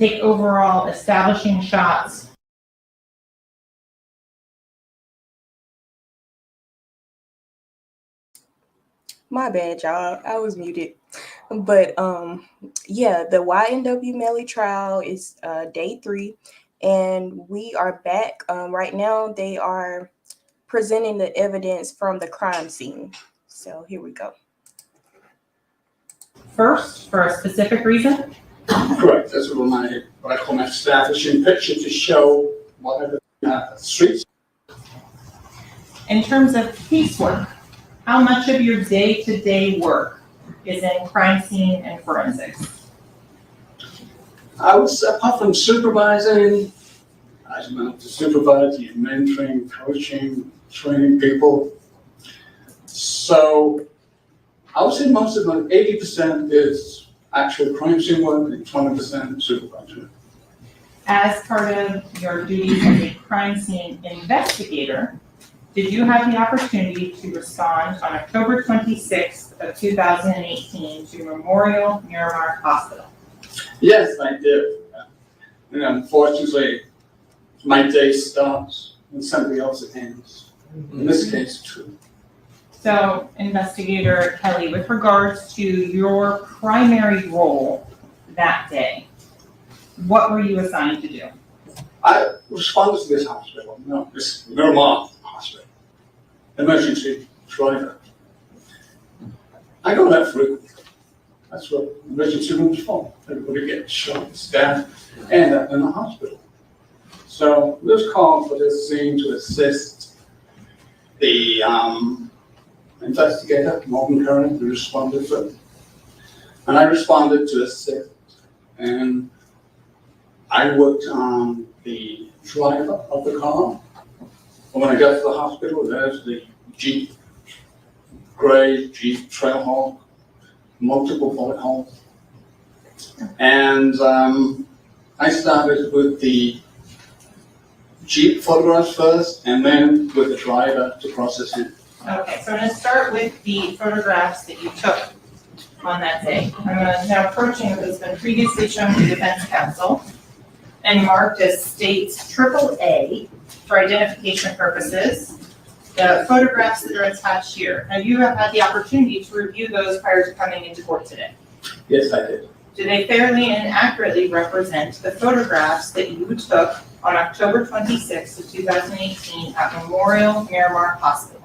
take overall establishing shots. My bad, y'all. I was muted. But yeah, the YNW Melly trial is day 3, and we are back. Right now, they are presenting the evidence from the crime scene. So here we go. First, for a specific reason? Correct. That's what I call my establishing picture to show whatever the streets. In terms of casework, how much of your day-to-day work is in crime scene and forensics? I was, apart from supervising, I went to supervising, mentoring, coaching, training people. So I would say most of them, 80% is actual crime scene work and 20% supervision. As part of your duties as a crime scene investigator, did you have the opportunity to respond on October 26th of 2018 to Memorial Miramar Hospital? Yes, I did. And unfortunately, my day starts when somebody else ends. In this case, too. So, Investigator Kelly, with regards to your primary role that day, what were you assigned to do? I responded to this hospital, this Miramar Hospital, emergency driver. I go there frequently. That's what emergency rooms for. Everybody gets shot, stabbed, and up in the hospital. So this called for this scene to assist the investigator, Morgan Curran, who responded to it. And I responded to assist. And I worked on the driver of the car. And when I got to the hospital, there's the Jeep, gray Jeep Trailhawk, multiple bullet holes. And I started with the Jeep photographs first, and then with the driver to process him. Okay, so I'm going to start with the photographs that you took on that day. I'm now approaching what has been previously shown to defense counsel and marked as states AAA for identification purposes. The photographs that are attached here. Now, you have had the opportunity to review those prior to coming into court today. Yes, I did. Do they fairly and accurately represent the photographs that you took on October 26th of 2018 at Memorial Miramar Hospital?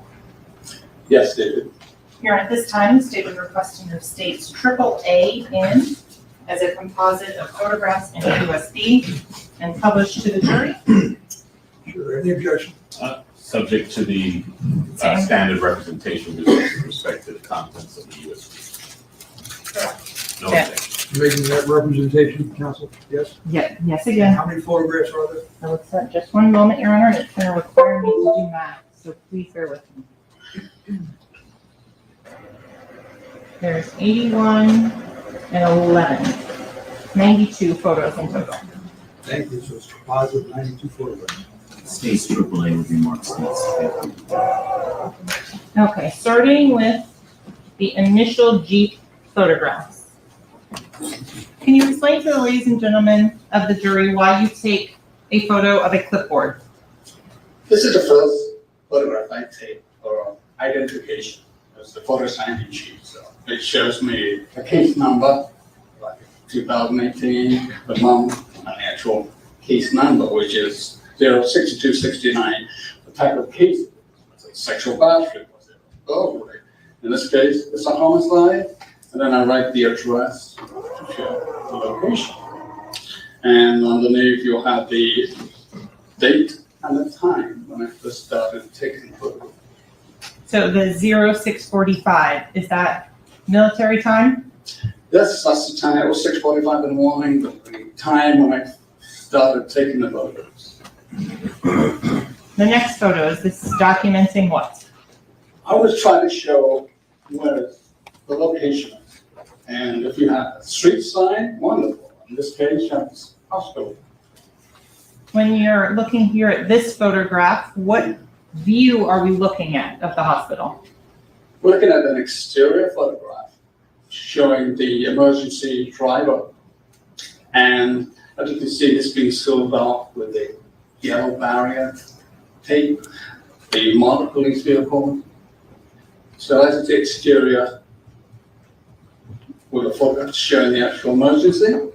Yes, they did. Here at this time, the state is requesting the state's AAA in as a composite of photographs and USB and published to the jury. Sure, any objection? Subject to the standard representation with respect to the contents of the USB. No Yeah. objection. Making that representation, counsel, yes? Yes, again. How many photographs are there? So it's just one moment, Your Honor, and it's going to require me to do math, so please bear with me. There's 81 and 11, 92 photos in total. Thank you, so it's a composite 92 photographs. State's AAA would be marked states. Okay, starting with the initial Jeep photographs. Can you explain to the ladies and gentlemen of the jury why you take a photo of a clipboard? This is the first photograph I take for identification. It's the photo signing sheet, so it shows me a case number, like 2018, the month, and the actual case number, which is 06269, the type of case. It's a sexual battery, was it burglary? In this case, it's a homicide, and then I write the address to show the location. And underneath you'll have the date and the time when I first started taking photos. So the 0645, is that military time? Yes, that's the time. It was 6:45 in the morning, but the time when I started taking the photos. The next photo, is this documenting what? I was trying to show where the location is. And if you have a street sign, wonderful. In this case, you have this hospital. When you're looking here at this photograph, what view are we looking at of the hospital? We're looking at an exterior photograph showing the emergency driver. And As you can see, it's been sealed off with a yellow barrier tape, the model police vehicle. So that's the exterior with a photograph showing the actual emergency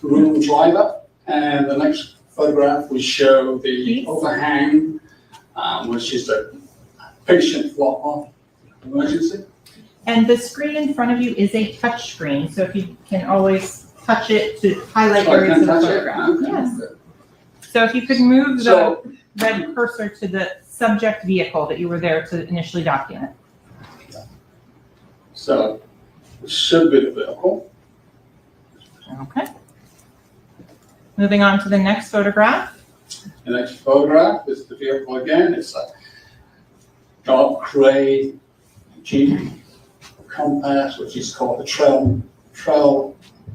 room driver. And the next photograph will show the Please. overhang, which is the patient walk-off emergency. And the screen in front of you is a touch screen, so if you can always touch it to highlight So I areas can of the touch it? photograph. Okay. Yes. So if you could move the So, red cursor to the subject vehicle that you were there to initially document. so it should be the vehicle. Okay. Moving on to the next photograph. The next photograph is the vehicle again. It's a dark gray Jeep Compass, which is called the Trail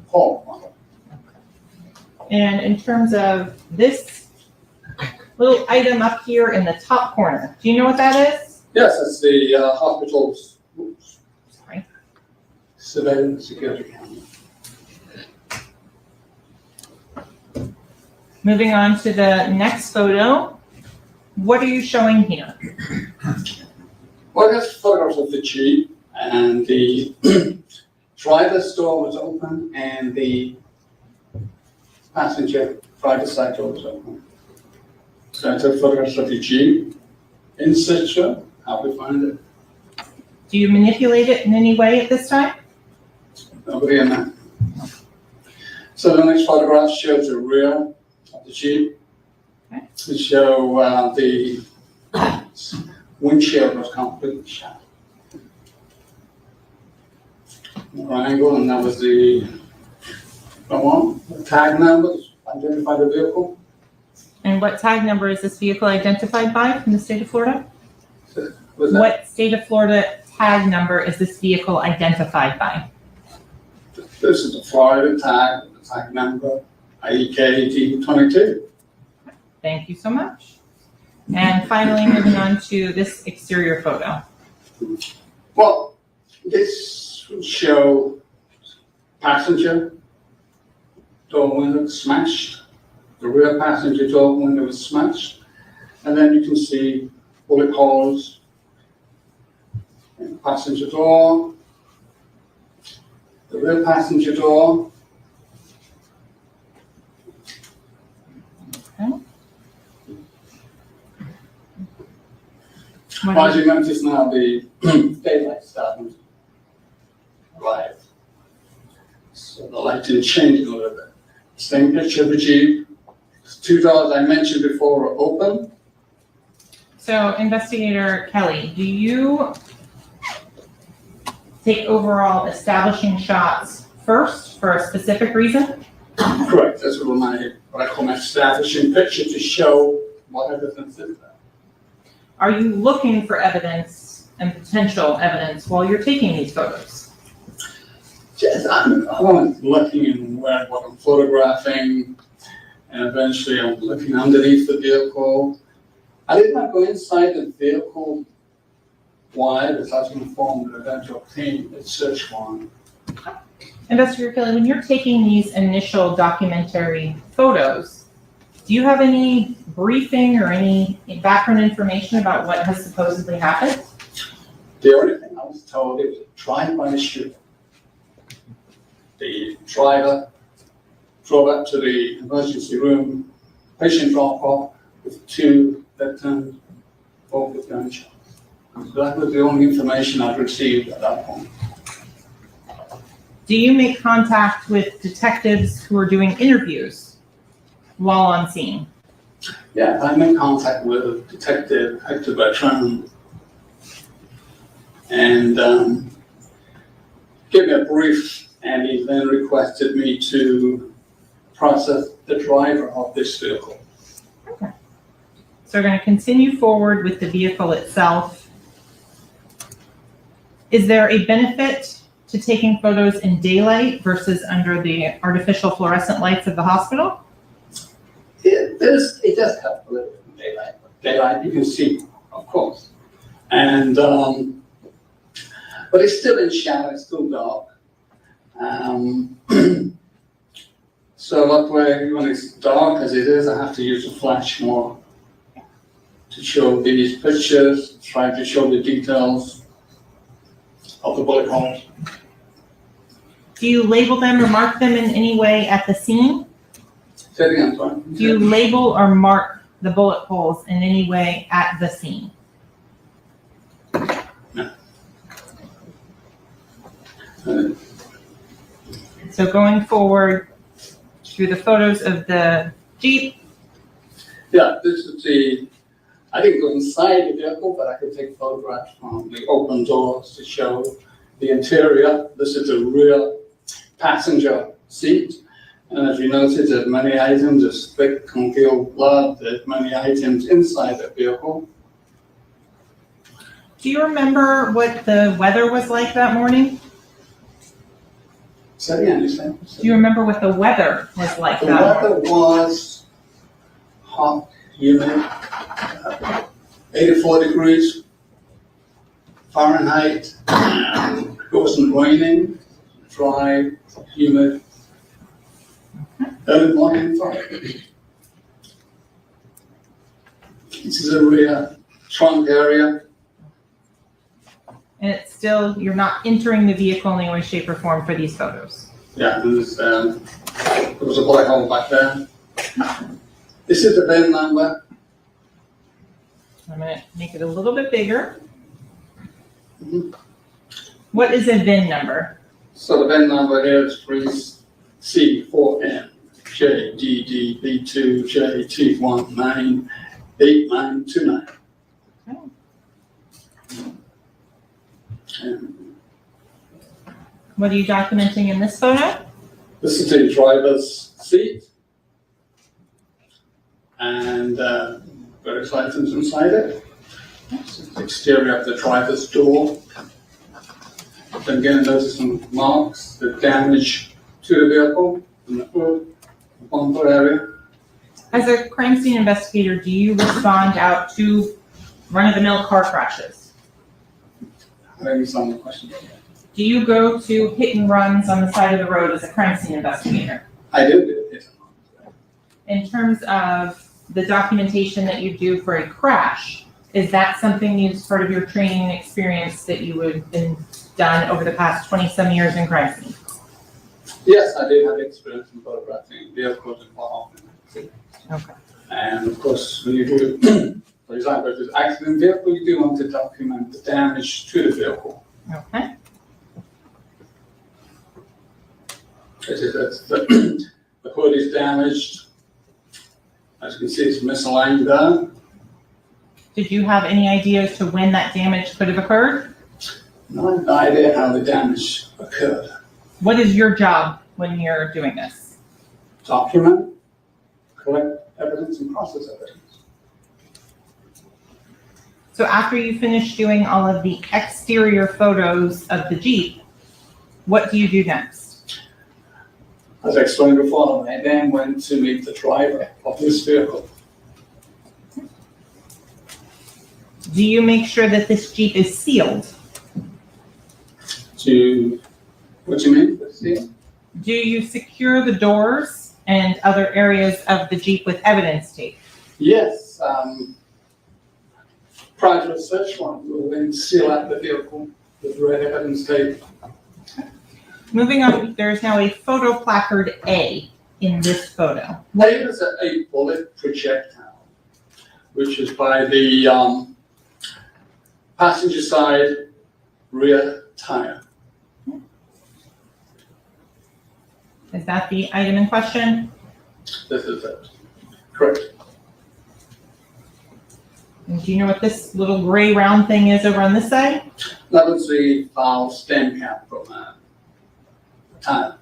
Hawk model. And in terms of this little item up here in the top corner, do you know what that is? Yes, it's the hospital's Sorry. surveillance security camera. Moving on to the next photo. What are you showing here? Well, that's photographs of the Jeep, and the driver's door was open and the passenger driver's side door was open. So I took photographs of the Jeep in situ, how we find it. Do you manipulate it in any way at this time? Nobody in that. So the next photograph shows the rear of the Jeep. Okay. To show the windshield was completely shattered. Triangle, and that was the tag numbers, identify the vehicle. And what tag number is this vehicle identified by from the state of Florida? Was that, What state of Florida tag number is this vehicle identified by? this is the Florida tag, the tag number, IEK D22. Thank you so much. And finally, moving on to this exterior photo. Well, this will show passenger door window smashed, the rear passenger door window was smashed, and then you can see bullet holes in the passenger door, the rear passenger door. As you notice now, the daylight starting to arrive. So the lighting changing a little bit. Same picture of the Jeep. The two doors I mentioned before are open. So Investigator Kelly, do you take overall establishing shots first for a specific reason? Correct. That's what I call my establishing picture to show what evidence is there. Are you looking for evidence and potential evidence while you're taking these photos? Yes, I'm looking in what I'm photographing, and eventually I'm looking underneath the vehicle. I did not go inside the vehicle. Why? Because I was informed that I had to obtain a search warrant. Investigator Kelly, when you're taking these initial documentary photos, do you have any briefing or any background information about what has supposedly happened? The only thing I was told, it was a drive-by shooting. The driver drove up to the emergency room, patient drop-off with two victims, both with gunshots. So that was the only information I'd received at that point. Do you make contact with detectives who are doing interviews while on scene? Yeah, I made contact with Detective Hector Bertrand and gave me a brief, and he then requested me to process the driver of this vehicle. Okay. So we're going to continue forward with the vehicle itself. Is there a benefit to taking photos in daylight versus under the artificial fluorescent lights of the hospital? It does help a little bit in daylight. Daylight, you can see, of course. And, but it's still in shadow, it's still dark. So that way, when it's dark as it is, I have to use a flash more to show these pictures, try to show the details of the bullet holes. Do you label them or mark them in any way at the scene? Say it again, sorry. Do you label or mark the bullet holes in any way at the scene? So going forward through the photos of the Jeep, Yeah, this is I didn't go inside the vehicle, but I could take photographs from the open doors to show the interior. This is a rear passenger seat. And as you notice, there's many items, there's thick congealed blood, there's many items inside the vehicle. do you remember what the weather was like that morning? Say it again, you say? Do you remember what the weather was like The that morning? weather was hot, humid, 84 degrees Fahrenheit. It wasn't raining, dry, humid. Early morning, sorry. This is a rear trunk area. And it's still, you're not entering the vehicle in any way, shape, or form for these photos. Yeah, there was a black hole back there. This is the VIN number. I'm gonna make it a little bit bigger. Mhm. What is a VIN number? So the VIN number here is 3C4N JDDB2 JT198929. Okay. And What are you documenting in this photo? this is the driver's seat. And various items inside it. This is the exterior of the driver's door. Then again, those are some marks, the damage to the vehicle, in the hood, the bumper area. As a crime scene investigator, do you respond out to run-of-the-mill car crashes? I think it's on the question. Do you go to hit and runs on the side of the road as a crime scene investigator? I did it. In terms of the documentation that you do for a crash, is that something as part of your training and experience that you would have been done over the past 20-some years in crime scene? Yes, I did have experience in photographing vehicles involved. Okay. And of course, when you do, for example, if there's an accident vehicle, you do want to document the damage to the vehicle. Okay. The hood is damaged. As you can see, it's misaligned there. Did you have any idea as to when that damage could have occurred? No idea how the damage occurred. What is your job when you're doing this? Document, collect evidence, and process evidence. So after you finish doing all of the exterior photos of the Jeep, what do you do next? As I explained before, I then went to meet the driver of this vehicle. Do you make sure that this Jeep is sealed? What do you mean? See? Do you secure the doors and other areas of the Jeep with evidence tape? Yes. Prior to a search warrant, we'll then seal out the vehicle with red evidence tape. Moving on, there is now a photo placard A in this photo. There is a bullet projectile, which is by the passenger side rear tire. Is that the item in question? This is it. Correct. And do you know what this little gray round thing is over on this side? That was the valve stem cap from the tire.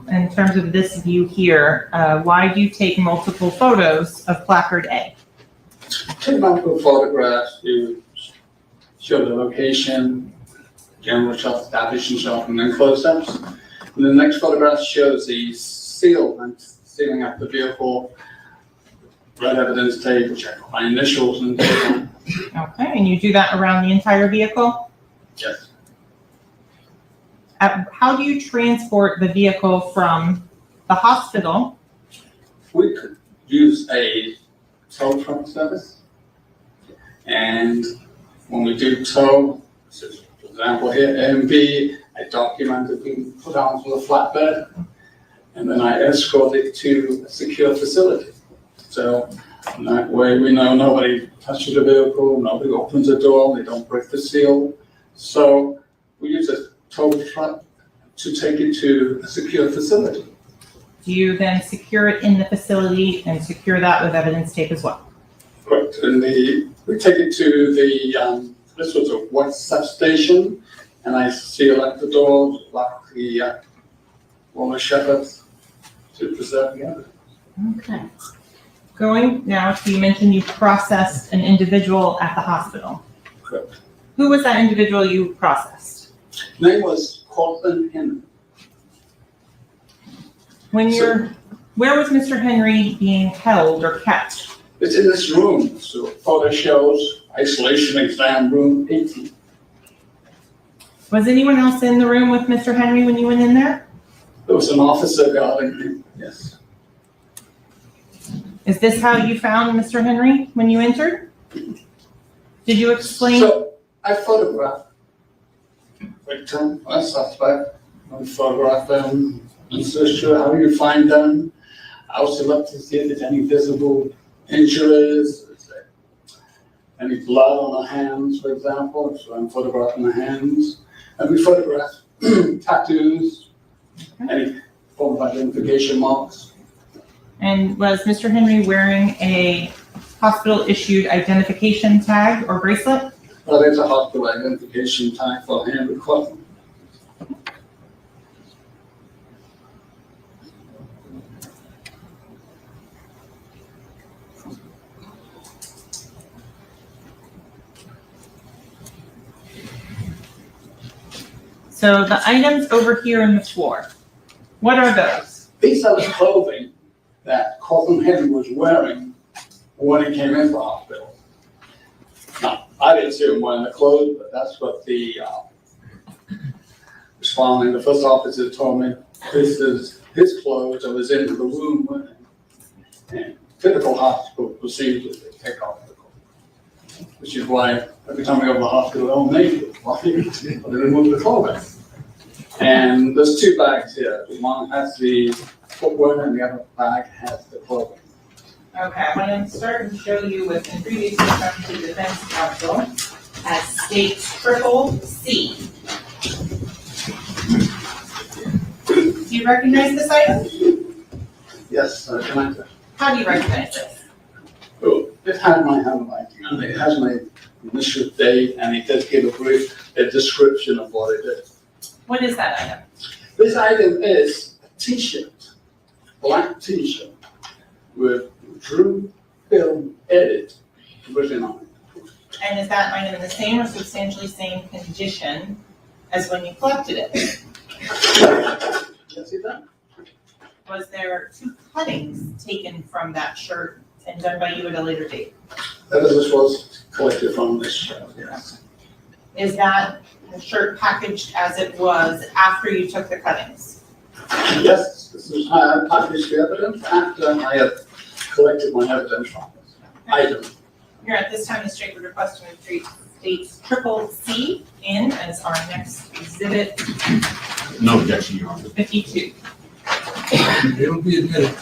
In terms of this view here, why do you take multiple photos of placard A? Take multiple photographs, you show the location, general shelf, establishing shelf, and then close-ups. And the next photograph shows the sealing up the vehicle, red evidence tape, which I put my initials and so on. Okay, and you do that around the entire vehicle? Yes. How do you transport the vehicle from the hospital? We could use a tow truck service. And when we do tow, so for example here, A and B, I document it being put onto the flatbed, and then I escort it to a secure facility. So that way we know nobody touches the vehicle, nobody opens the door, they don't break the seal. So we use a tow truck to take it to a secure facility. Do you then secure it in the facility and secure that with evidence tape as well? Correct. And we take it to the, this was a white substation, and I seal up the doors, lock the roller shutters to preserve the evidence. Okay. Going now to, you mentioned you processed an individual at the hospital. Correct. Who was that individual you processed? Name was Cortland Henry. When you're, where was Mr. Henry being held or kept? It's in this room, so photo shows isolation exam room 18. Was anyone else in the room with Mr. Henry when you went in there? There was an officer guarding him, yes. Is this how you found Mr. Henry when you entered? Did you explain? So I photographed victim, a suspect, I photographed them, and searched for how you find them. I also looked to see if there's any visible injuries, is there any blood on the hands, for example, so I'm photographing the hands. And we photographed tattoos, any form of identification marks. And was Mr. Henry wearing a hospital-issued identification tag or bracelet? Well, there's a hospital identification tag for Henry Cortland. So the items over here on the floor, what are those? These are the clothing that Cortland Henry was wearing when he came into the hospital. Now, I didn't see him wearing the clothes, but that's what the responding, the first officer told me. This is his clothes that was into the room with him. And typical hospital procedures, they take off the clothes. Which is why every time I go to the hospital, they're all naked. Why? They remove the clothing. And there's two bags here. One has the footwear and the other bag has the clothing. Okay, I'm going to start and show you what's been previously shown to the defense counsel as state CCC. Do you recognize this item? Yes, can I? How do you recognize this? Oh, it had my handwriting on it. It has my initial date, and it does give a description of what it is. What is that item? This item is a T-shirt, black T-shirt with Drew Film Edit written on it. And is that item in the same or substantially same condition as when you collected it? Yes, it does. Was there 2 cuttings taken from that shirt and done by you at a later date? That is this was collected from this shirt, yes. Is that the shirt packaged as it was after you took the cuttings? Yes, this is how I packaged the evidence after I had collected my evidence from this item. Here at this time, the state would request to treat states CCC in as our next exhibit No objection, Your Honor. 52. It'll be admitted.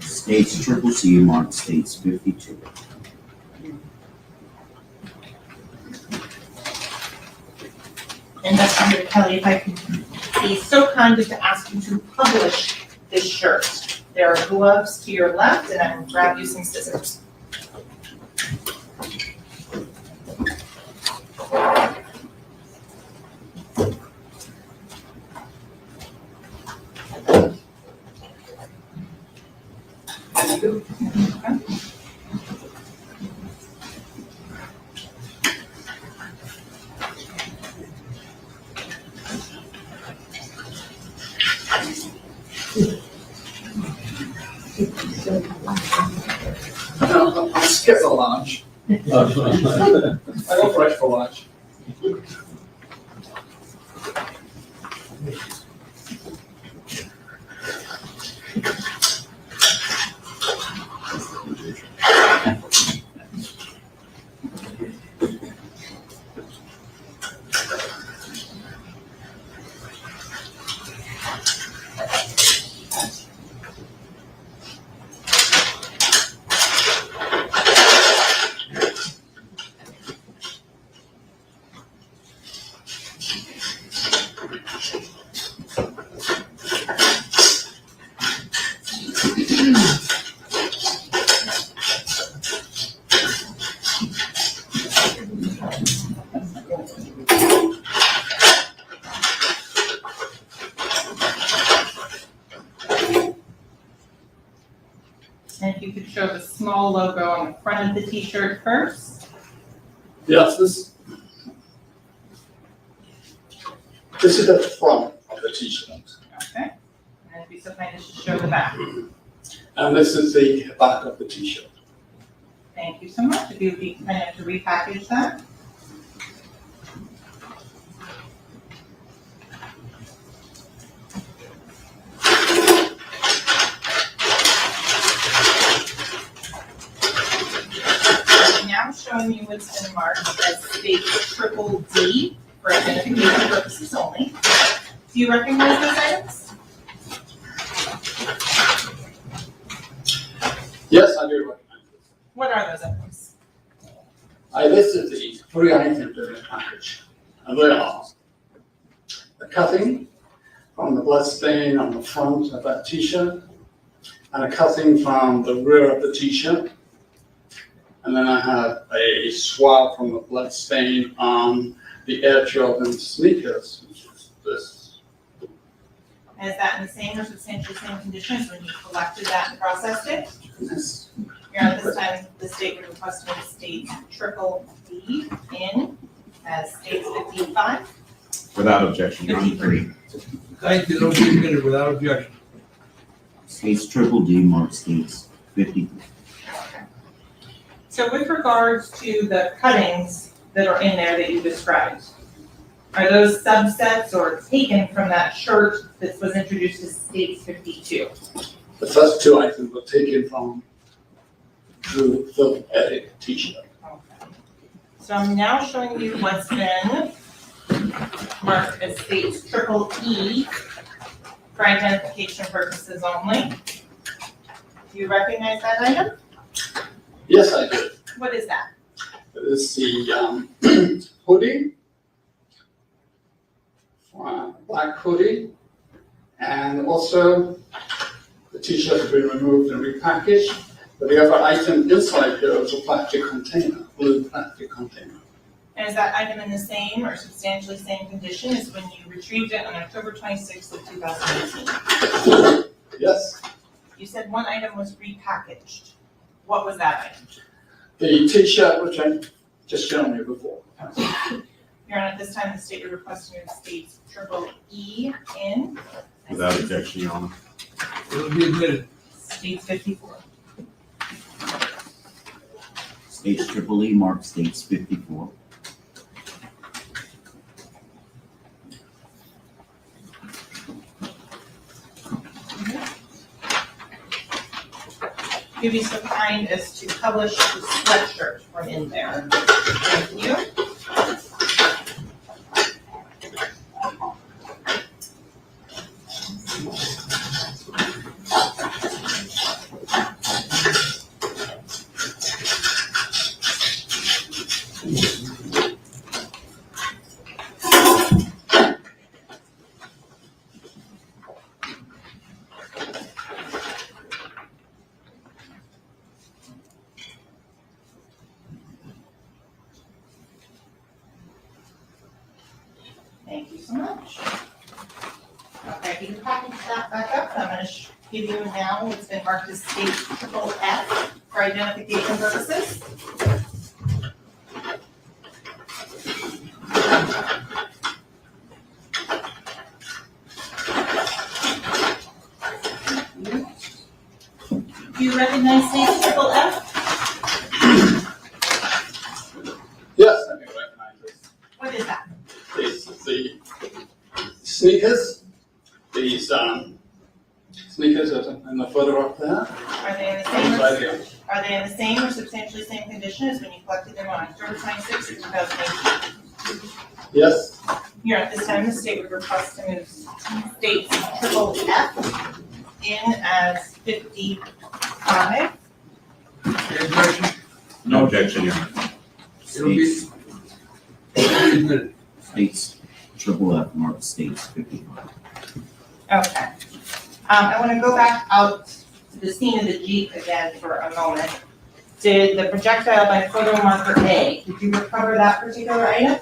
States CCC marked states 52. Investigator Kelly, if I could be so kind as to ask you to publish this shirt. There are gloves to your left, and I will grab you some scissors. I go fresh for lunch. And if you could show the small logo on the front of the t-shirt first. Yes, this is the front of the t-shirt. Okay. And if you so kind as to show the back. And this is the back of the t-shirt. Thank you so much. If you would be kind enough to repackage that. Now showing you what's been marked as state triple D for identification purposes only. Do you recognize those items? Yes, I do recognize this. What are those items? I listed the 3 items in the package, and they are the cutting from the blood stain on the front of that t-shirt, and a cutting from the rear of the t-shirt. And then I have a swab from the blood stain on the Air Jordan sneakers, which is this. And is that in the same or substantially same condition as when you collected that and processed it? This. Here at this time, the state would request to state triple D in as states 55. Without objection, Your Honor. 53. Thank you, it'll be admitted without objection. States triple D marked states 53. So with regards to the cuttings that are in there that you described, are those subsets or taken from that shirt that was introduced as states 52? The first 2 items were taken from the Phil Edit t-shirt. Okay. So I'm now showing you what's been marked as states triple E for identification purposes only. Do you recognize that item? Yes, I do. What is that? This is the hoodie, black hoodie, and also the t-shirt has been removed and repackaged. But the other item inside here is a plastic container, blue plastic container. And is that item in the same or substantially same condition as when you retrieved it on October 26th of 2018? Yes, You said one item was repackaged. What was that item? the t-shirt which I just shown you before. Your Honor, at this time, the state would request new states triple E in. Without objection, Your Honor. It'll be admitted. States 54. States triple E marked states 54. You'd be so kind as to publish the sweatshirt from in there. Thank you. Thank you so much. Okay, if you can package that back up, I'm going to give you now what's been marked as state triple F for identification purposes. Do you recognize state triple F? What is that? This is the sneakers. These sneakers are in the photograph there. Are they in the Inside same, here. are they in the same or substantially same condition as when you collected them on October 26, 2018? Yes, Here at this time, the state would request to move states triple F in as 55. Any objection? No objection, Your Honor. It'll be, States, it'll be admitted. states, triple F marked states 55. Okay. I want to go back out to the scene of the Jeep again for a moment. Did the projectile by photo marker A, did you recover that particular item?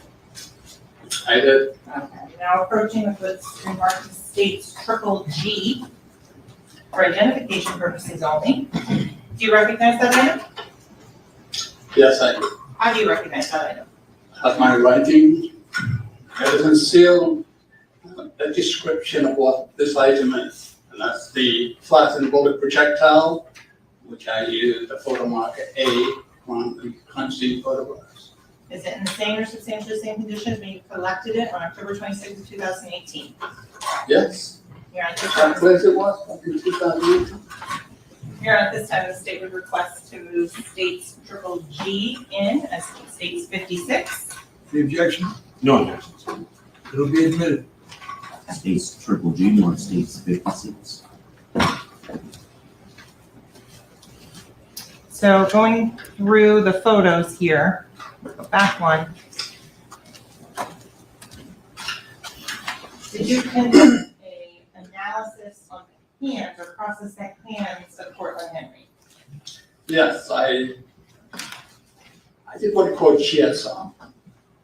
I did. Okay, now approaching with what's marked as states triple G for identification purposes only. Do you recognize that item? Yes, I did. How do you recognize that item? Have my writing, evidence seal, a description of what this item is. And that's the flattened bullet projectile, which I use the photo marker A on the crime photographs. Is it in the same or substantially same condition as when you collected it on October 26, 2018? Yes, Here at this exactly as it was back in 2018. Here at this time, the state would request to move states triple G in as states 56. The objection? No objections. It'll be admitted. States, triple G marked states 56. So going through the photos here, the back one. Did you conduct a analysis on the hands or cross-sectional hands of Cortland Henry? Yes, I did what you call GSR,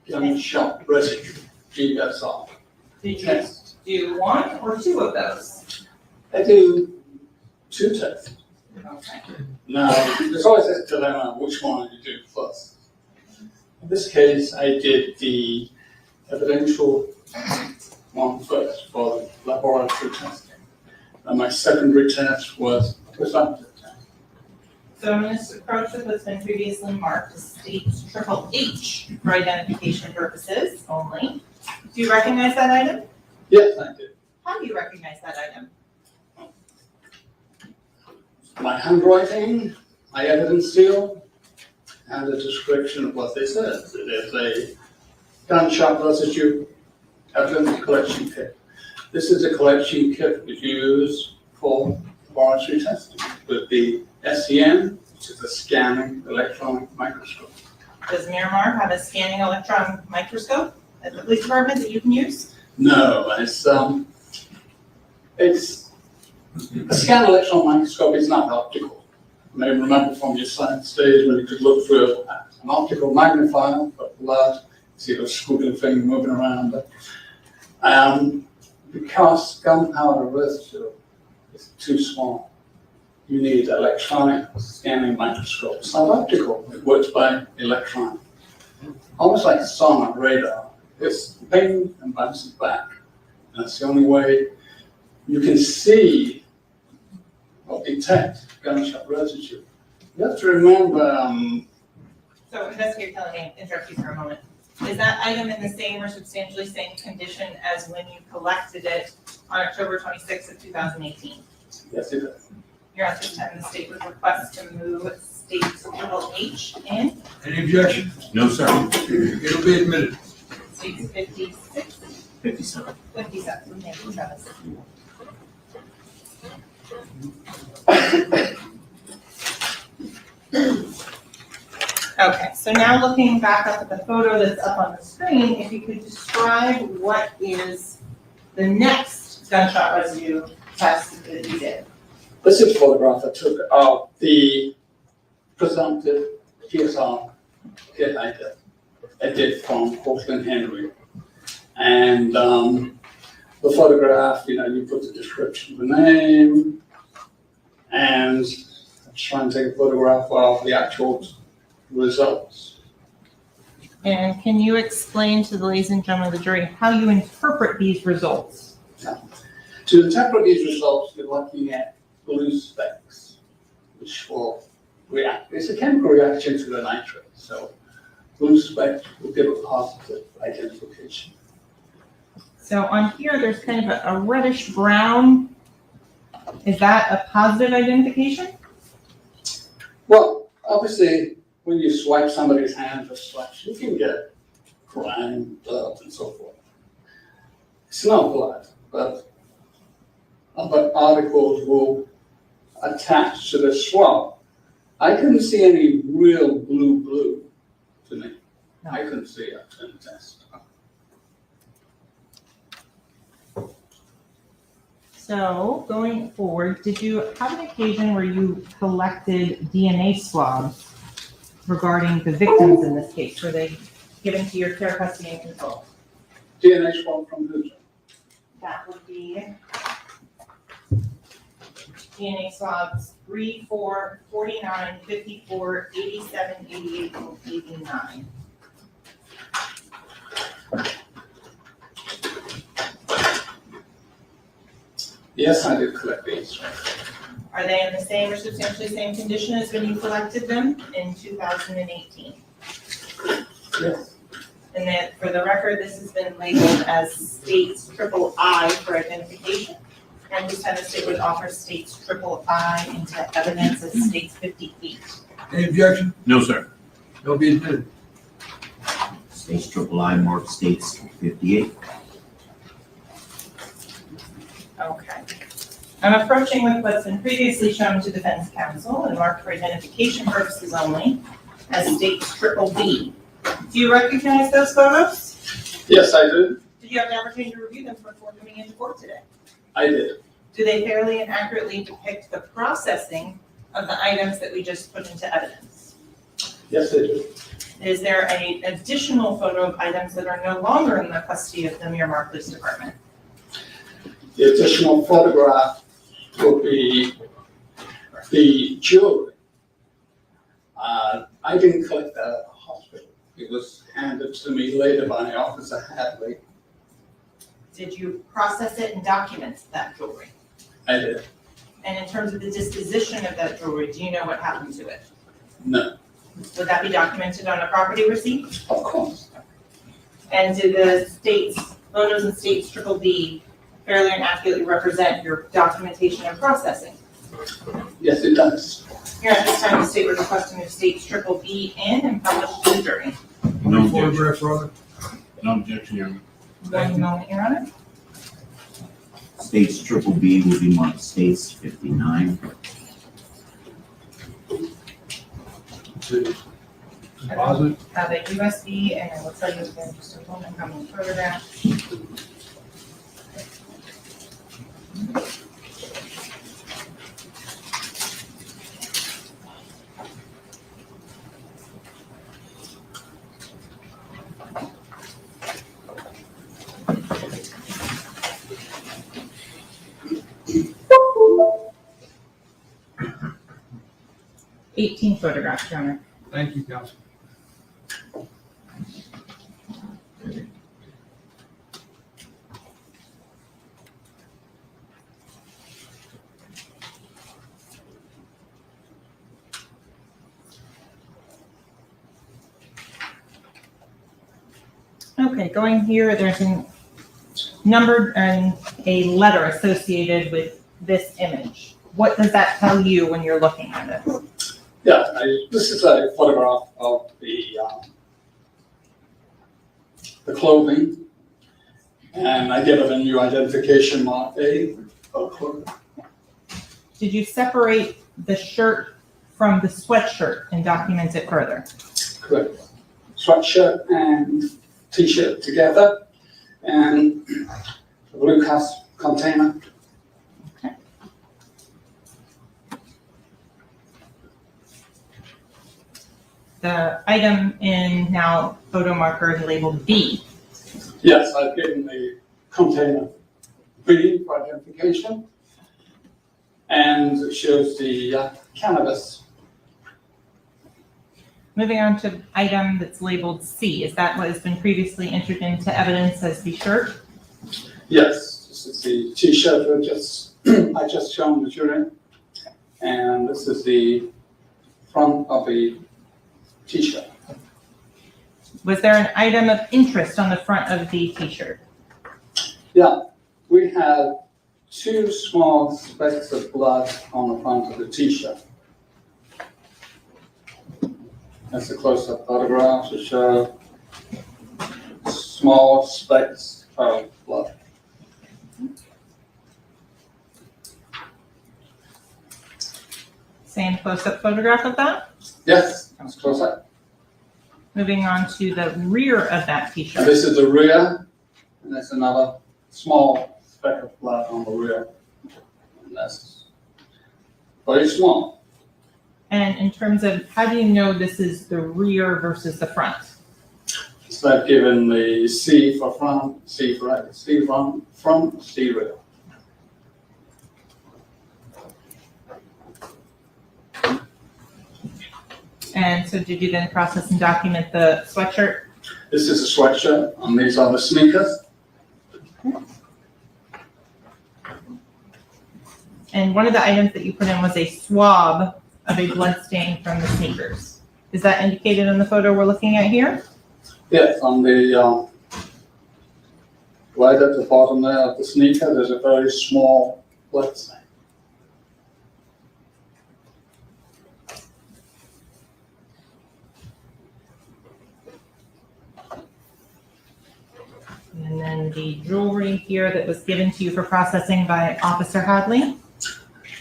gunshot residue, GSR. Did you Yes, do one or two of those? I do 2 tests. Okay. Now, there's always this dilemma, which one you do first. In this case, I did the evidential one first for laboratory testing. And my secondary test was a presumptive test. So I'm going to approach with what's been previously marked as states triple H for identification purposes only. Do you recognize that item? Yes, I did. How do you recognize that item? My handwriting, my evidence seal, and a description of what this is. It is a gunshot residue evidence collection kit. This is a collection kit we use for laboratory testing with the SEM, which is a scanning electron microscope. Does Miramar have a scanning electron microscope at the police department that you can use? No, it's a scanning electron microscope is not optical. You may remember from your science days when you could look through an optical magnifier for blood, see those squiggly things moving around. Because gunpowder residue is too small, you need electronic scanning microscope. It's not optical, it works by electron. Almost like a sonar radar. It's ping and bounces back. And that's the only way you can see or detect gunshot residue. You have to remember, So investigator Kelly, interrupt you for a moment. Is that item in the same or substantially same condition as when you collected it on October 26th of 2018? yes, it is. Here at this time, the state would request to move state triple H in, Any objection? No, sir. It'll be admitted. states 56, 57. 57, thank you, Travis. Okay, so now looking back up at the photo that's up on the screen, if you could describe what is the next gunshot residue test that you did. This is a photograph I took of the presumptive GSR kit I did from Cortland Henry. And the photograph, you put the description of the name, and try and take a photograph of the actual results. And can you explain to the ladies and gentlemen of the jury how you interpret these results? To interpret these results, you're looking at blue specks, which will react. It's a chemical reaction to the nitrate. So blue speck will give a positive identification. So on here, there's kind of a reddish brown. Is that a positive identification? Well, obviously, when you swipe somebody's hand for swipes, you can get grime, blood, and so forth. It's not blood, but other articles will attach to the swab. I couldn't see any real blue to me. I couldn't see it in the test. So going forward, did you have an occasion where you collected DNA swabs regarding the victims in this case? Were they given to your care, custody, and control? DNA swab from who? That would be DNA swabs 3, 4, 49, 54, 87, 88, and 89. Yes, I did collect these. Are they in the same or substantially same condition as when you collected them in 2018? Yes. And then, for the record, this has been labeled as states III for identification. And this time the state would offer states III into evidence as states 58. Any objection? No, sir. They'll be admitted. States III marked states 58. Okay. I'm approaching with what's been previously shown to defense counsel and marked for identification purposes only as states B. Do you recognize those photos? Yes, I did. Did you have an opportunity to review them before coming into court today? I did. Do they fairly and accurately depict the processing of the items that we just put into evidence? Yes, they do. Is there an additional photo of items that are no longer in the custody of the Miramar Police Department? The additional photograph will be the jewelry. I didn't collect that at the hospital. It was handed to me later by Officer Hadley. Did you process it and document that jewelry? I did. And in terms of the disposition of that jewelry, do you know what happened to it? No, Would that be documented on a property receipt? of course. And do the states, photos in states B fairly and accurately represent your documentation and processing? Yes, it does. Here at this time, the state was requesting the states B in and published to the jury. No Photograph, objection. Father. No objection, Your Honor. One moment, Your Honor. States B will be marked states 59. Deposit. Have a USB, and I will tell you again just a moment how many photographs. $18 photographs, Your Honor. Thank you, counsel. Okay, going here, there's a number and a letter associated with this image. What does that tell you when you're looking at it? Yeah, this is a photograph of the clothing, and I give it a new identification mark A. Did you separate the shirt from the sweatshirt and document it further? Correct. Sweatshirt and t-shirt together, and the blue cast container. The item in now photo marker labeled B. Yes, I've given the container B for identification, and it shows the cannabis. Moving on to item that's labeled C. Is that what has been previously entered into evidence as the shirt? Yes, this is the t-shirt I just shown the jury, and this is the front of the t-shirt. Was there an item of interest on the front of the t-shirt? Yeah, we had 2 small specks of blood on the front of the t-shirt. That's a close-up photograph to show small specks of blood. Same close-up photograph of that? Yes, that's close-up. Moving on to the rear of that And t-shirt. this is the rear, and there's another small speck of blood on the rear. And that's very small. And in terms of, how do you know this is the rear versus the front? So I've given the C for front, C for right, C front, C rear. And so did you then process and document the sweatshirt? This is a sweatshirt, and these are the sneakers. And one of the items that you put in was a swab of a blood stain from the sneakers. Is that indicated in the photo we're looking at here? Yes, on the, right at the bottom there of the sneaker, there's a very small blood stain. And then the jewelry here that was given to you for processing by Officer Hadley.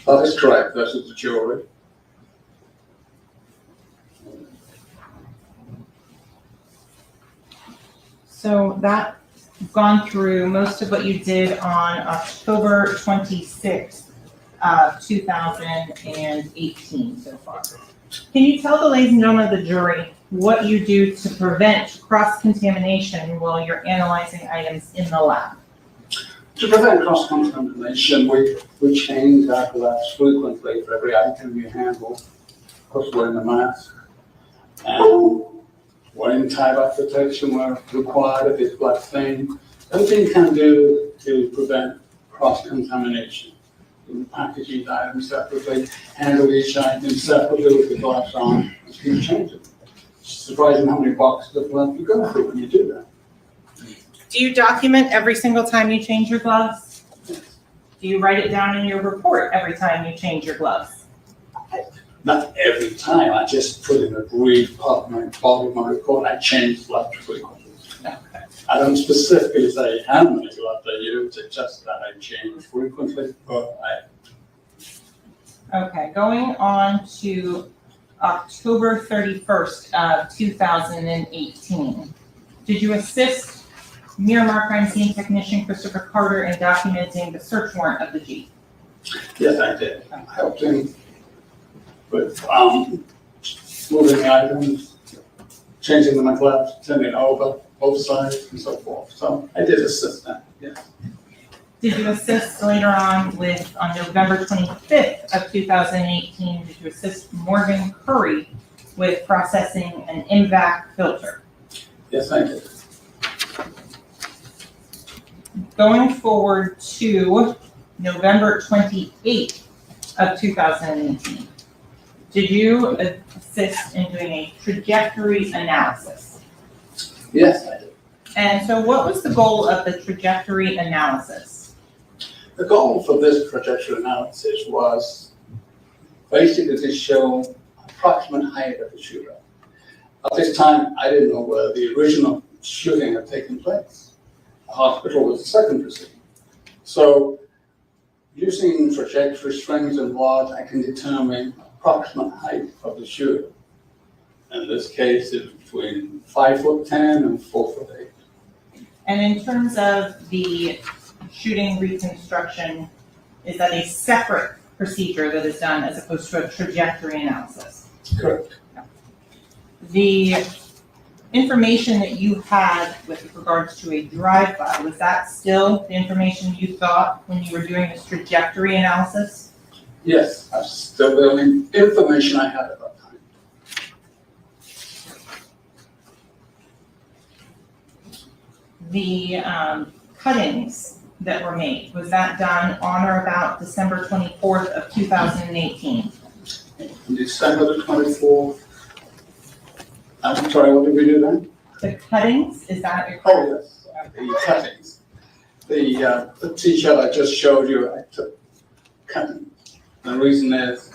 That is correct, this is the jewelry. So that gone through most of what you did on October 26th, 2018 so far. Can you tell the ladies and gentlemen of the jury what you do to prevent cross-contamination while you're analyzing items in the lab? To prevent cross-contamination, we change our gloves frequently for every item we handle. Of course, wearing a mask. And wearing tie-back protection where required if it's blood stained. Everything you can do to prevent cross-contamination. You package each item separately, handle each item separately with the gloves on, and keep changing. It's surprising how many boxes of gloves you go through when you do that. Do you document every single time you change your gloves? Do you write it down in your report every time you change your gloves? Not every time, I just put in a brief part of my report, I change gloves frequently. I don't specifically say how many gloves I use, it's just that I change frequently, but Okay, going on to October 31st of 2018. Did you assist Miramar Crime Scene Technician Christopher Carter in documenting the search warrant of the Jeep? yes, I did. I helped him with moving the items, changing the gloves, turning over, both sides and so forth. So I did assist them, yes. Did you assist later on November 25th of 2018, did you assist Morgan Curry with processing an MVAC filter? Yes, I did. Going forward to November 28th of 2018, did you assist in doing a trajectory analysis? Yes, I did. And so what was the goal of the trajectory analysis? The goal for this trajectory analysis was basically to show approximate height of the shooter. At this time, I didn't know where the original shooting had taken place. The hospital was the second proceeding. So using trajectory strings and rods, I can determine approximate height of the shooter. In this case, it's between 5'10" and 4'8". And in terms of the shooting reconstruction, is that a separate procedure that is done as opposed to a trajectory analysis? Correct. The information that you had with regards to a drive-by, was that still the information you thought when you were doing this trajectory analysis? Yes, that's still the only information I had at that time. The cuttings that were made, was that done on or about December 24th of 2018? On December the 24th, I'm sorry, what did we do then? The cuttings, is that a? Oh, yes, the cuttings. The t-shirt I just showed you, I took cuttings. The reason is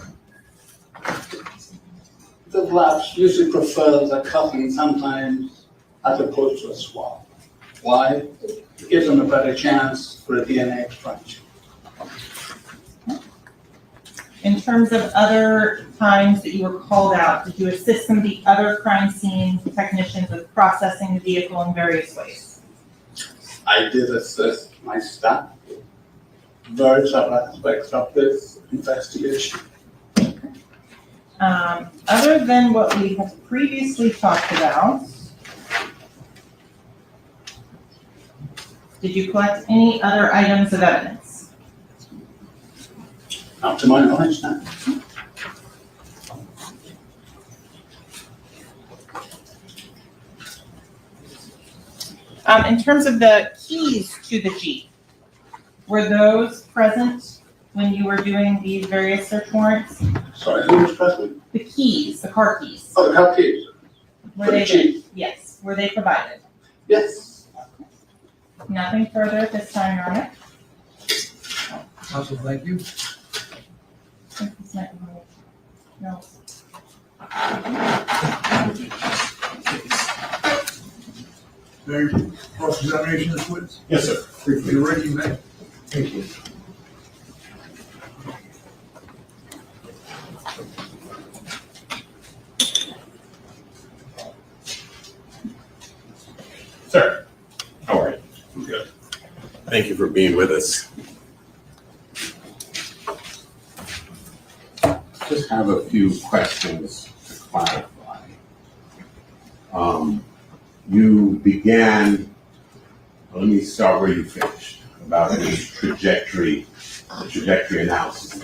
the labs usually prefer the cutting sometimes as opposed to a swab. Why? It gives them a better chance for a DNA extraction. In terms of other times that you were called out, did you assist some of the other crime scene technicians with processing the vehicle in various ways? I did assist my staff with various other aspects of this investigation. Other than what we have previously talked about, did you collect any other items of evidence? Not to my knowledge, no. In terms of the keys to the Jeep, were those present when you were doing these various search warrants? Sorry, who was present? The keys, the car keys, Oh, the car keys. were For the they? Jeep. Yes, were they provided? Yes. Nothing further at this time, Your Honor. Counsel, thank you. No. Very cross-examination of this witness. Yes, sir. Briefly, the ready, man. Thank you. Sir, how are you? I'm good. Thank you for being with us. Just have a few questions to clarify. You began, let me start where you finished, about this trajectory analysis.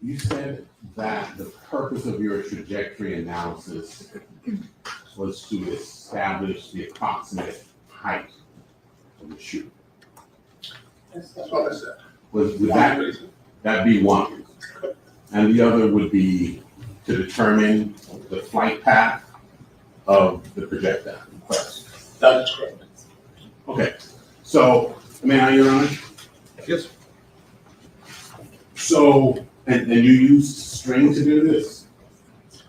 You said that the purpose of your trajectory analysis was to establish the approximate height of the chute. Yes, that's what I said. Would One reason. that be one reason? And the other would be to determine the flight path of the projectile. That is correct. Okay, so, may I, Your Honor? Yes. So, and you used string to do this?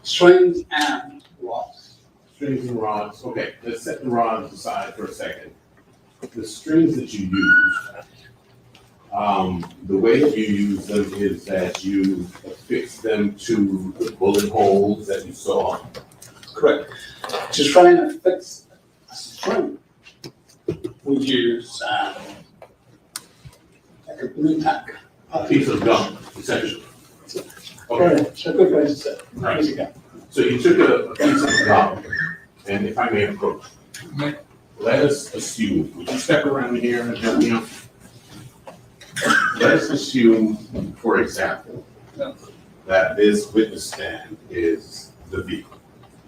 Strings and rods. Strings and rods, okay, let's set the rods aside for a second. The strings that you used, the way that you use them is that you affix them to the bullet holes that you saw. Correct. To try and fix a string, we use like a blue tack. A piece of gum, essentially. Okay, it's a good way to say it. Right. Easy go. So you took a piece of gum, and if I may approach, Okay. let us assume, would you step around here and help me out? Let us assume, for example, that this witness stand is the vehicle.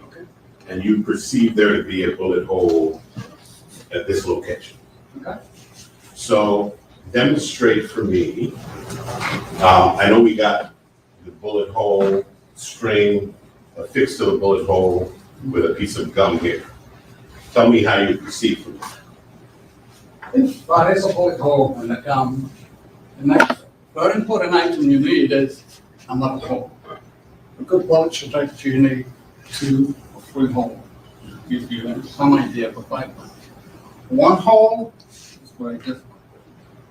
Okay. And you perceive there to be a bullet hole at this location. Okay. So demonstrate for me, I know we got the bullet hole string affixed to the bullet hole with a piece of gum here. Tell me how you perceive from it. If there is a bullet hole in the gum, the next very important item you need is another hole. A good bullet trajectory, you need 2 or 3 holes. Give you some idea of the fight. One hole is very difficult.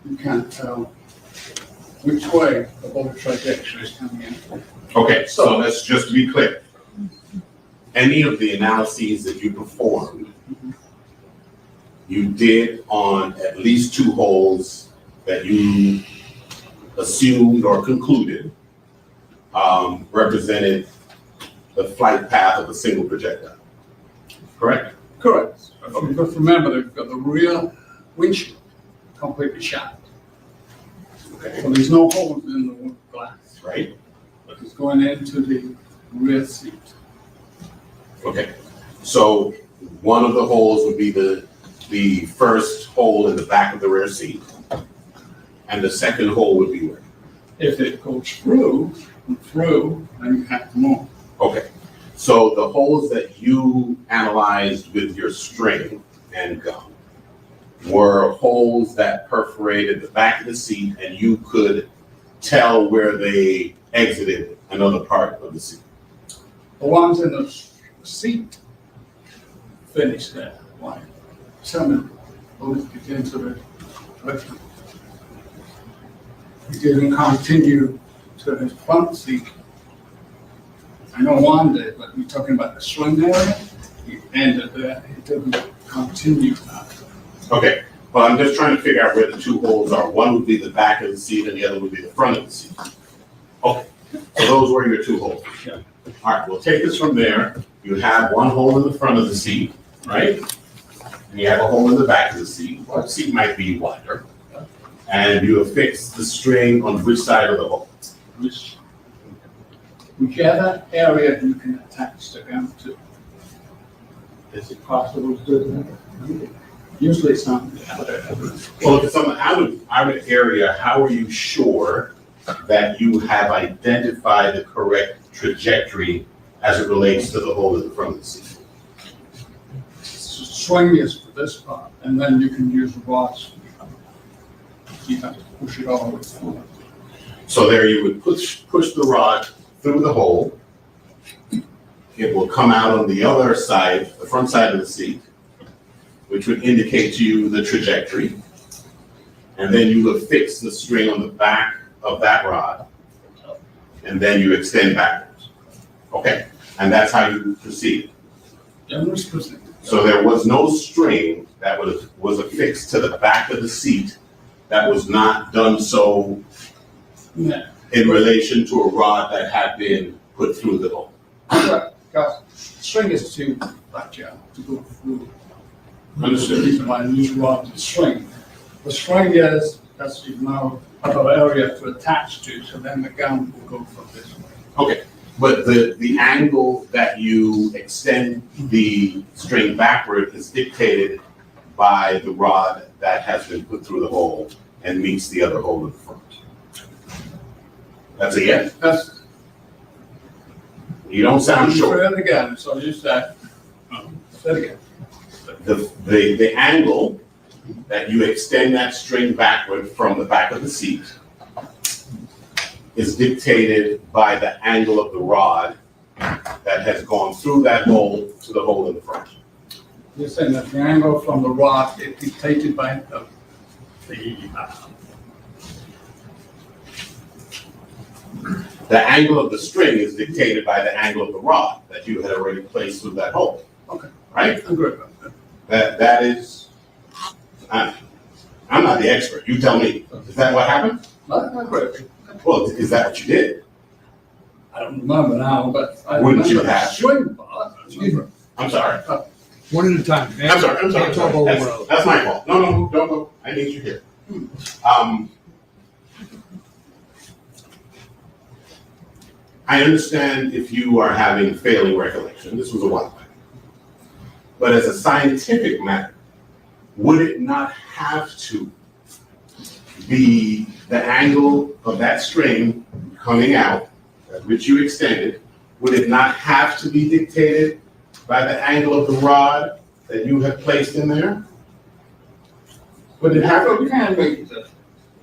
You can't tell which way the bullet trajectory is coming in. Okay, so let's just be clear. Any of the analyses that you performed, you did on at least 2 holes that you assumed or concluded represented the flight path of a single projectile. Correct? Correct. But remember, they've got the rear windshield completely shattered. Okay. So there's no holes in the wood glass, Right? but it's going into the rear seat. Okay. So one of the holes would be the first hole in the back of the rear seat. And the second hole would be where? If it goes through, then you have to move. Okay, so the holes that you analyzed with your string and gum were holes that perforated the back of the seat and you could tell where they exited another part of the seat. The ones in the seat finish there, like some bullets get into it, but it didn't continue to the front seat. I know one did, but we're talking about the swing area, it ended there, it didn't continue after. Okay, well, I'm just trying to figure out where the two holes are. One would be the back of the seat and the other would be the front of the seat. Okay, so those were your two holes. Yeah. All right, we'll take this from there. You have one hole in the front of the seat, right? And you have a hole in the back of the seat. Well, the seat might be wider. And you affix the string on which side of the hole? Whichever area you can attach the gun to. Is it possible to do that? Usually it's not. Well, if it's on the outer area, how are you sure that you have identified the correct trajectory as it relates to the hole in the front of the seat? Swing is for this part, and then you can use the rods. You have to push it all the way through. So there you would push the rod through the hole. It will come out on the other side, the front side of the seat, which would indicate to you the trajectory. And then you would fix the string on the back of that rod. And then you extend backwards. Okay, and that's how you proceed. Generally speaking. So there was no string that was affixed to the back of the seat that was not done so Yeah. in relation to a rod that had been put through the hole. Right, because string is too fragile to go through. Understood. The reason why I use rod to swing. The string is, that's you know, other area to attach to, so then the gun will go from this way. Okay, but the angle that you extend the string backward is dictated by the rod that has been put through the hole and meets the other hole in the front. That's a yes? That's. You don't sound sure. Say it again, so you said, say it again. The angle that you extend that string backward from the back of the seat is dictated by the angle of the rod that has gone through that hole to the hole in the front. You're saying that the angle from the rod is dictated by The angle of the string is dictated by the angle of the rod that you had already placed through that hole. Okay. Right? I'm good about that. That is, I'm not the expert. You tell me. Is that what happened? I'm good. Well, is that what you did? I don't remember now, but I Wouldn't you remember the have? swing part. Excuse me. I'm sorry. One at a time. I'm sorry. Can't talk over one another. That's my fault. No, don't go. I need you here. I understand if you are having failing recollection. This was a while back. But as a scientific matter, would it not have to be the angle of that string coming out, which you extended, would it not have to be dictated by the angle of the rod that you have placed in there? Would it have to? You can't make it.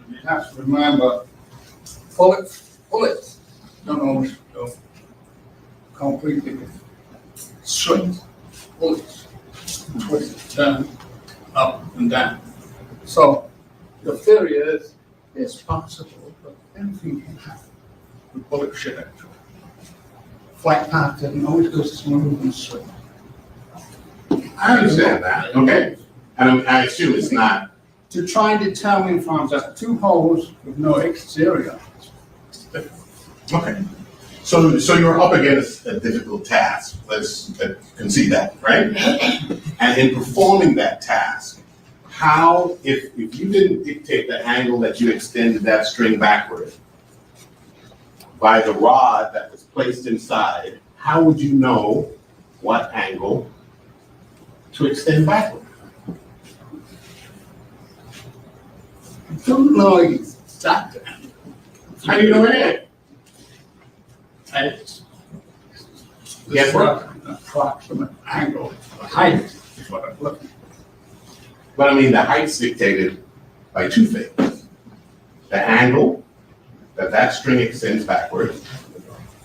You have to remember, bullets don't always go completely straight. Bullets twist down, up and down. So the theory is, it's possible, but anything can happen with bullet trajectory. Flight path doesn't always go smooth and straight. I understand that, okay. And I assume it's not. To try and determine from just two holes with no exterior. Okay. So you're up against a difficult task. Let's concede that, right? And in performing that task, how, if you didn't dictate the angle that you extended that string backward by the rod that was placed inside, how would you know what angle to extend backward? I don't know exactly. How do you know it? It's Yes, sir. approximate angle, the height is what I'm looking for. But I mean, the height's dictated by two things. The angle that string extends backwards,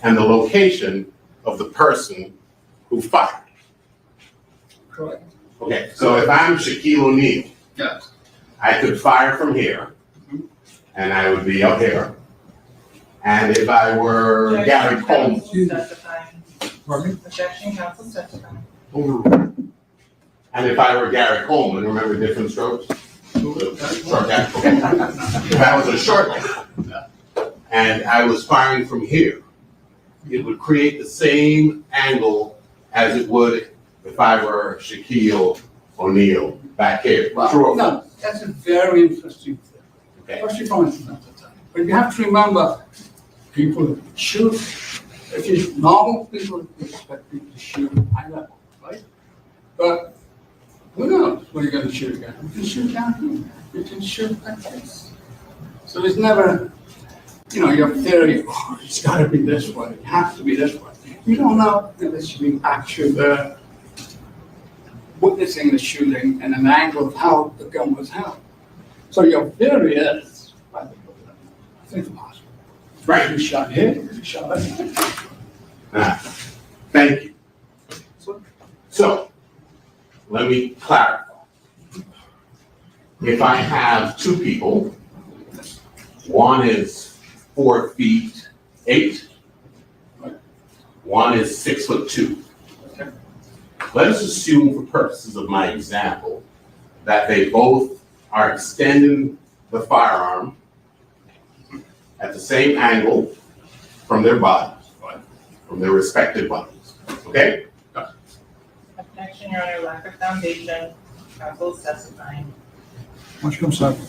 and the location of the person who fired. Correct. Okay, so if I'm Shaquille O'Neal, Yes. I could fire from here, and I would be up here. And if I were Gary Coleman, Testifying. Pardon me? Objection, counsel testifying. and if I were Gary Coleman, remember different strokes? Short guy, okay. If I was a short guy, and I was firing from here, it would create the same angle as it would if I were Shaquille O'Neal back here. True Well, or no, that's a very interesting thing. Okay. Especially from instrumental time. But you have to remember, people shoot, if it's normal, people expect people to shoot high level, right? But who knows where you're gonna shoot again? You can shoot down here, you can shoot like this. So it's never, your theory, oh, it's gotta be this way, it has to be this way. You don't know unless you've been actually there, witnessing the shooting and an angle of how the gun was held. So your theory is, I think it's possible. Right. You shot here, you shot there. Thank you. So, let me clarify. If I have two people, one is 4'8", one is 6'2". Okay. Let us assume, for purposes of my example, that they both are extending the firearm at the same angle from their bodies, from their respective bodies. Okay? Objection, Your Honor, lack of foundation, counsel is testifying. Watch come second.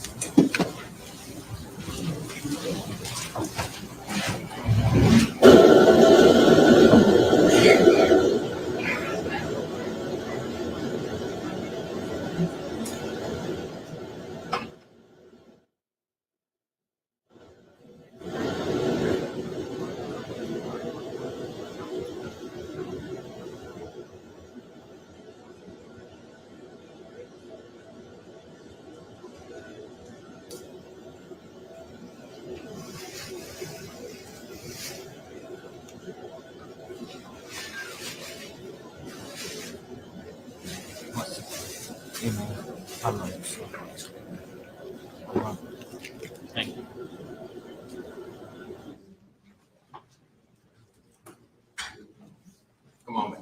Come on back.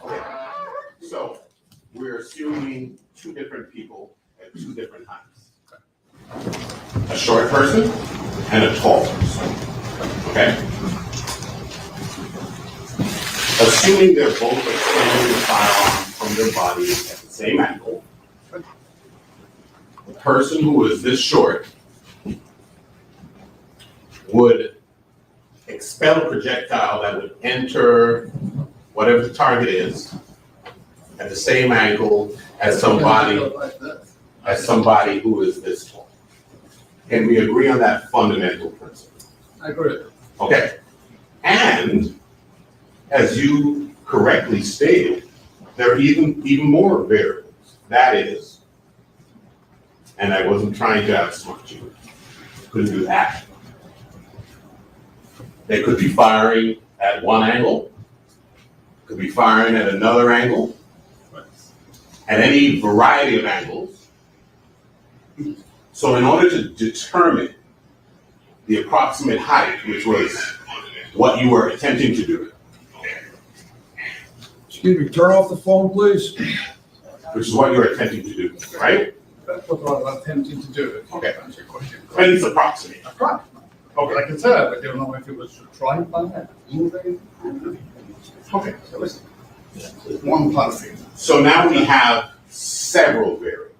Okay. So, we're assuming two different people at two different heights. A short person and a tall person. Okay? Assuming they're both extending the firearm from their bodies at the same angle, the person who is this short would expel a projectile that would enter whatever the target is at the same angle as somebody who is this tall. Can we agree on that fundamental principle? I agree. Okay. And as you correctly stated, there are even more variables. That is, and I wasn't trying to outsmart you, couldn't do that. They could be firing at one angle, could be firing at another angle, at any variety of angles. So in order to determine the approximate height, which was what you were attempting to do, Excuse me, turn off the phone, please. which is what you were attempting to do, right? That's what I'm attempting to do. Okay. Answer your question. And it's approximate. Approximate. Okay, like I said, I don't know if it was trying by that, moving. Okay, so it's one part of it. So now we have several variables.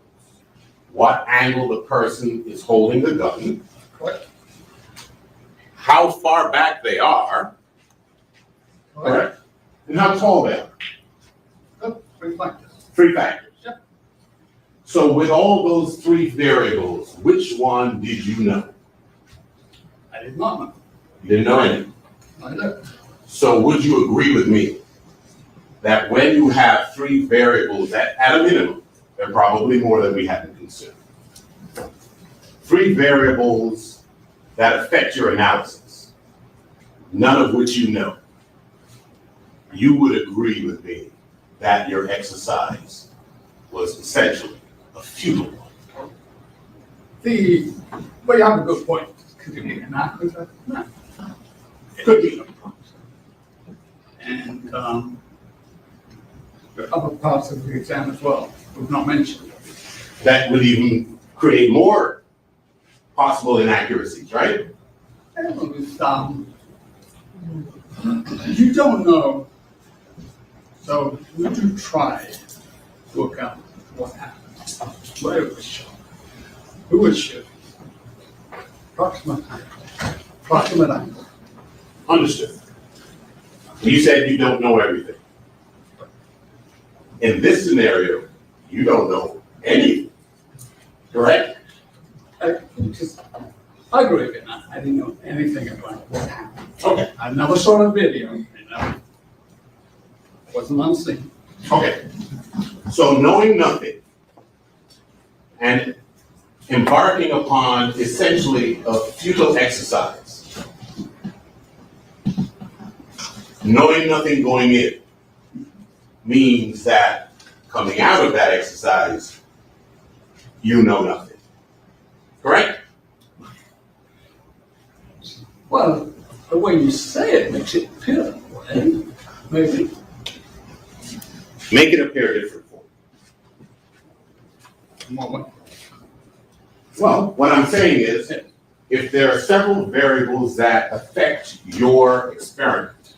What angle the person is holding the gun, Correct? how far back they are, correct? And how tall they are. Oh, three factors. Three factors. Yep. So with all those three variables, which one did you know? I did not know. You didn't know any. I did. So would you agree with me that when you have three variables at a minimum, there are probably more than we hadn't considered, three variables that affect your analysis, none of which you know, you would agree with me that your exercise was essentially a futile one? Well, you have a good point. Could it be inaccurate? No. Could be. And the other parts of the exam as well, we've not mentioned. That would even create more possible inaccuracies, right? And you don't know, so we do try to account what happened, where it was shot, who was shot, approximate angle. Understood. You said you don't know everything. In this scenario, you don't know anything, correct? I agree with that. I didn't know anything about what happened. Okay. I never saw a video, wasn't on scene. Okay. So knowing nothing and embarking upon essentially a futile exercise, knowing nothing going in means that coming out of that exercise, you know nothing. Correct? Well, the way you say it makes it appear that way, maybe. Make it appear different for me. Well, what I'm saying is, if there are several variables that affect your experiment,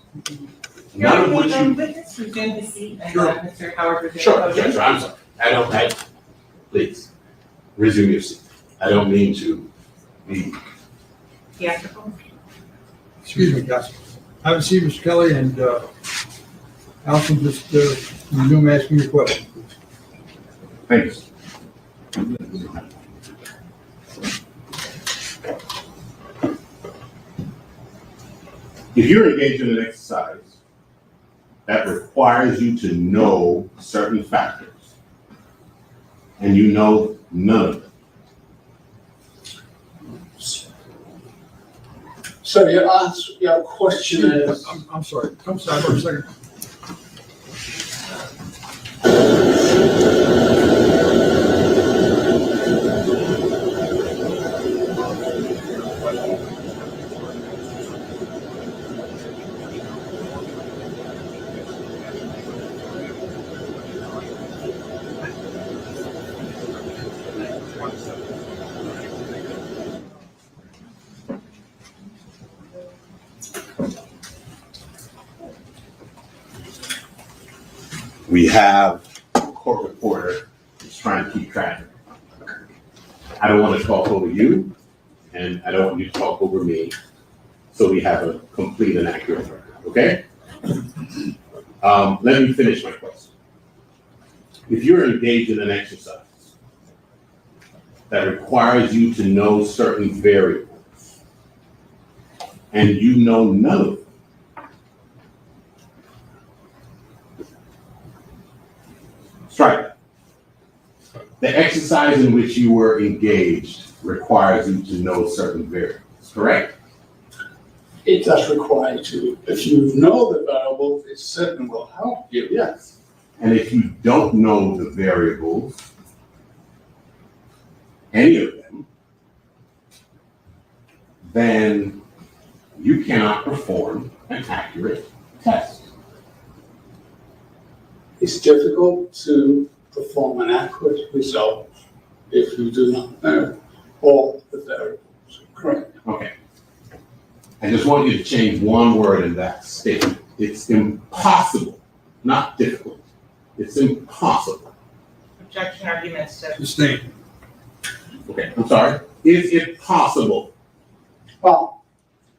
none of which you... Witness resume his seat and Sure. Mr. Howard resume. Sure, the podium. sure, I'm sorry. Please, resume your seat. I don't mean to be... Theatrical. Excuse me, guys. Have a seat, Mr. Kelly, and Allison, just resume asking your question. Thanks. If you're engaged in an exercise that requires you to know certain factors, and you know none of them, So your question is, I'm sorry. Come side for a second. we have a court reporter who's trying to keep track. I don't want to talk over you, and I don't want you to talk over me, so we have a complete and accurate record, okay? Let me finish my question. If you're engaged in an exercise that requires you to know certain variables, and you know none of them, strike that. The exercise in which you were engaged requires you to know certain variables, correct? it does require you to, if you know the variables, it certainly will help you. Yes. And if you don't know the variables, any of them, then you cannot perform an accurate test. It's difficult to perform an accurate result if you do not know all the variables. Correct. Okay. I just want you to change one word in that statement. It's impossible, not difficult. It's impossible. Objection arguments to. Sustained. Okay, I'm sorry. Is it possible? Well,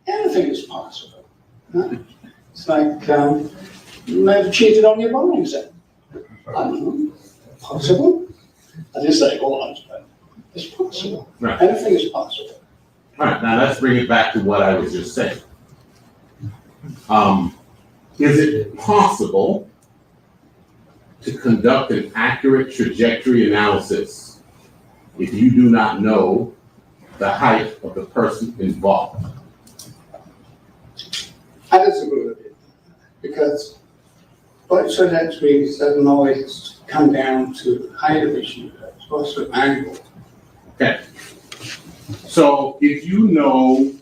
anything is possible. Huh? It's like you may have cheated on your bar exam. I don't know. Possible? I didn't say it was, but it's possible. Right. Anything is possible. All right, now let's bring it back to what I was just saying. Is it possible to conduct an accurate trajectory analysis if you do not know the height of the person involved? I disagree with it, because flight trajectories doesn't always come down to height of issue, it's also angle. Okay. So if you know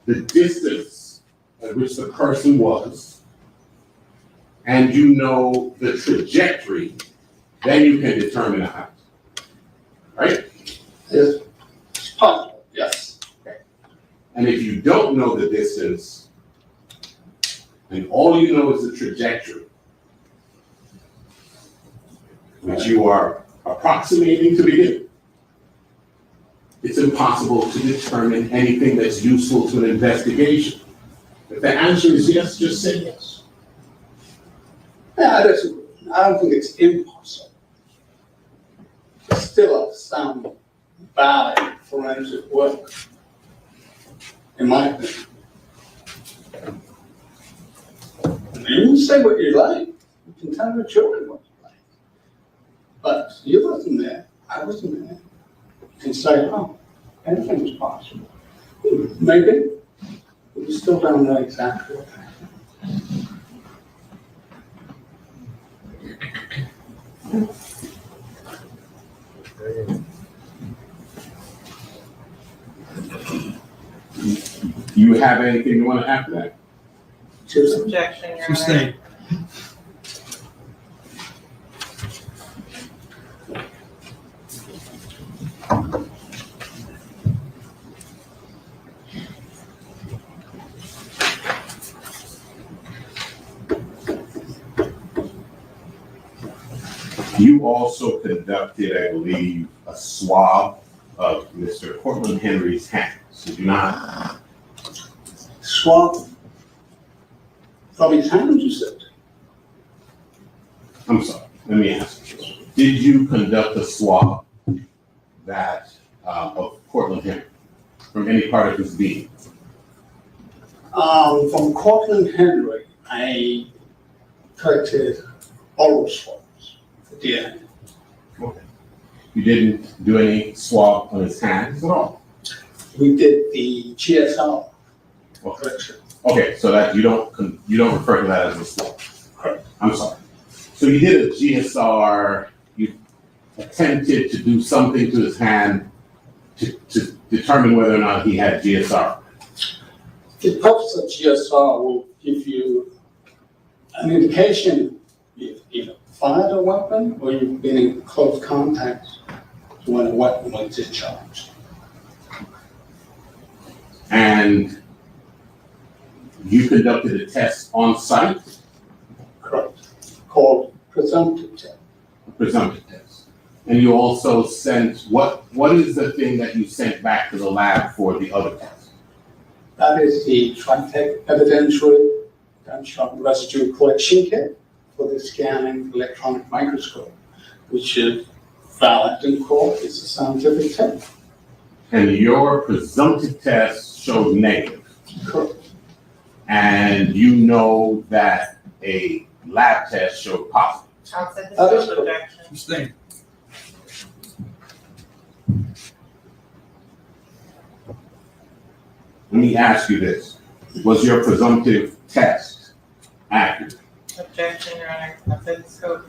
the distance at which the person was, and you know the trajectory, then you can determine the height. Right? It's possible, yes. And if you don't know the distance, and all you know is the trajectory, which you are approximating to begin, it's impossible to determine anything that's useful to an investigation. If the answer is yes, just say yes. Yeah, I disagree. I don't think it's impossible. It's still a sound, valid forensic work, in my opinion. And you can say what you like, you can tell your children what you like. But you wasn't there, I wasn't there. You can say, oh, anything's possible. Maybe, but we still don't know exactly what happened. You have anything you want to add to that? Objection, Your Honor. Sustained. You also conducted, I believe, a swab of Mr. Cortland Henry's hands, did you not? Swab from his hands, you said? I'm sorry, let me ask you. Did you conduct a swab that, of Cortland Henry from any part of his being? From Cortland Henry, I collected oral swabs for DNA. Okay. You didn't do any swab on his hands at all? We did the GSR Okay. collection. Okay, so that you don't refer to that as a swab? Correct. I'm sorry. So you did a GSR, you attempted to do something to his hand to determine whether or not he had GSR. The purpose of GSR will give you an indication if you fired a weapon or you've been in close contact when a weapon was discharged. And you conducted a test on site, Correct. Called presumptive test. a presumptive test. And you also sent, what is the thing that you sent back to the lab for the other test? That is the Tritech evidentiary gunshot residue collection kit for the scanning electronic microscope, which is valid in court. It's a scientific test. And your presumptive test showed negative. Correct. And you know that a lab test showed positive. I'll set this That is as objection. Sustained. Let me ask you this. Was your presumptive test accurate? Objection, Your Honor. I'll set the scope.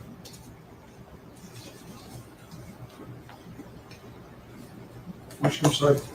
Commissioner Cypher.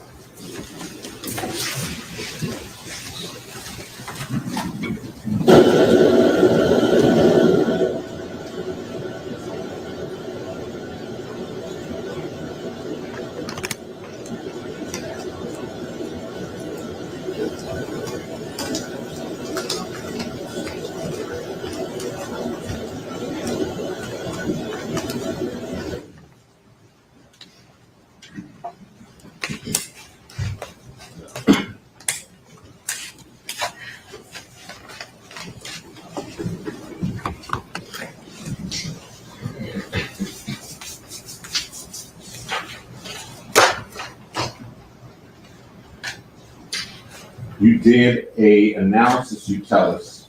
You did a analysis, you tell us.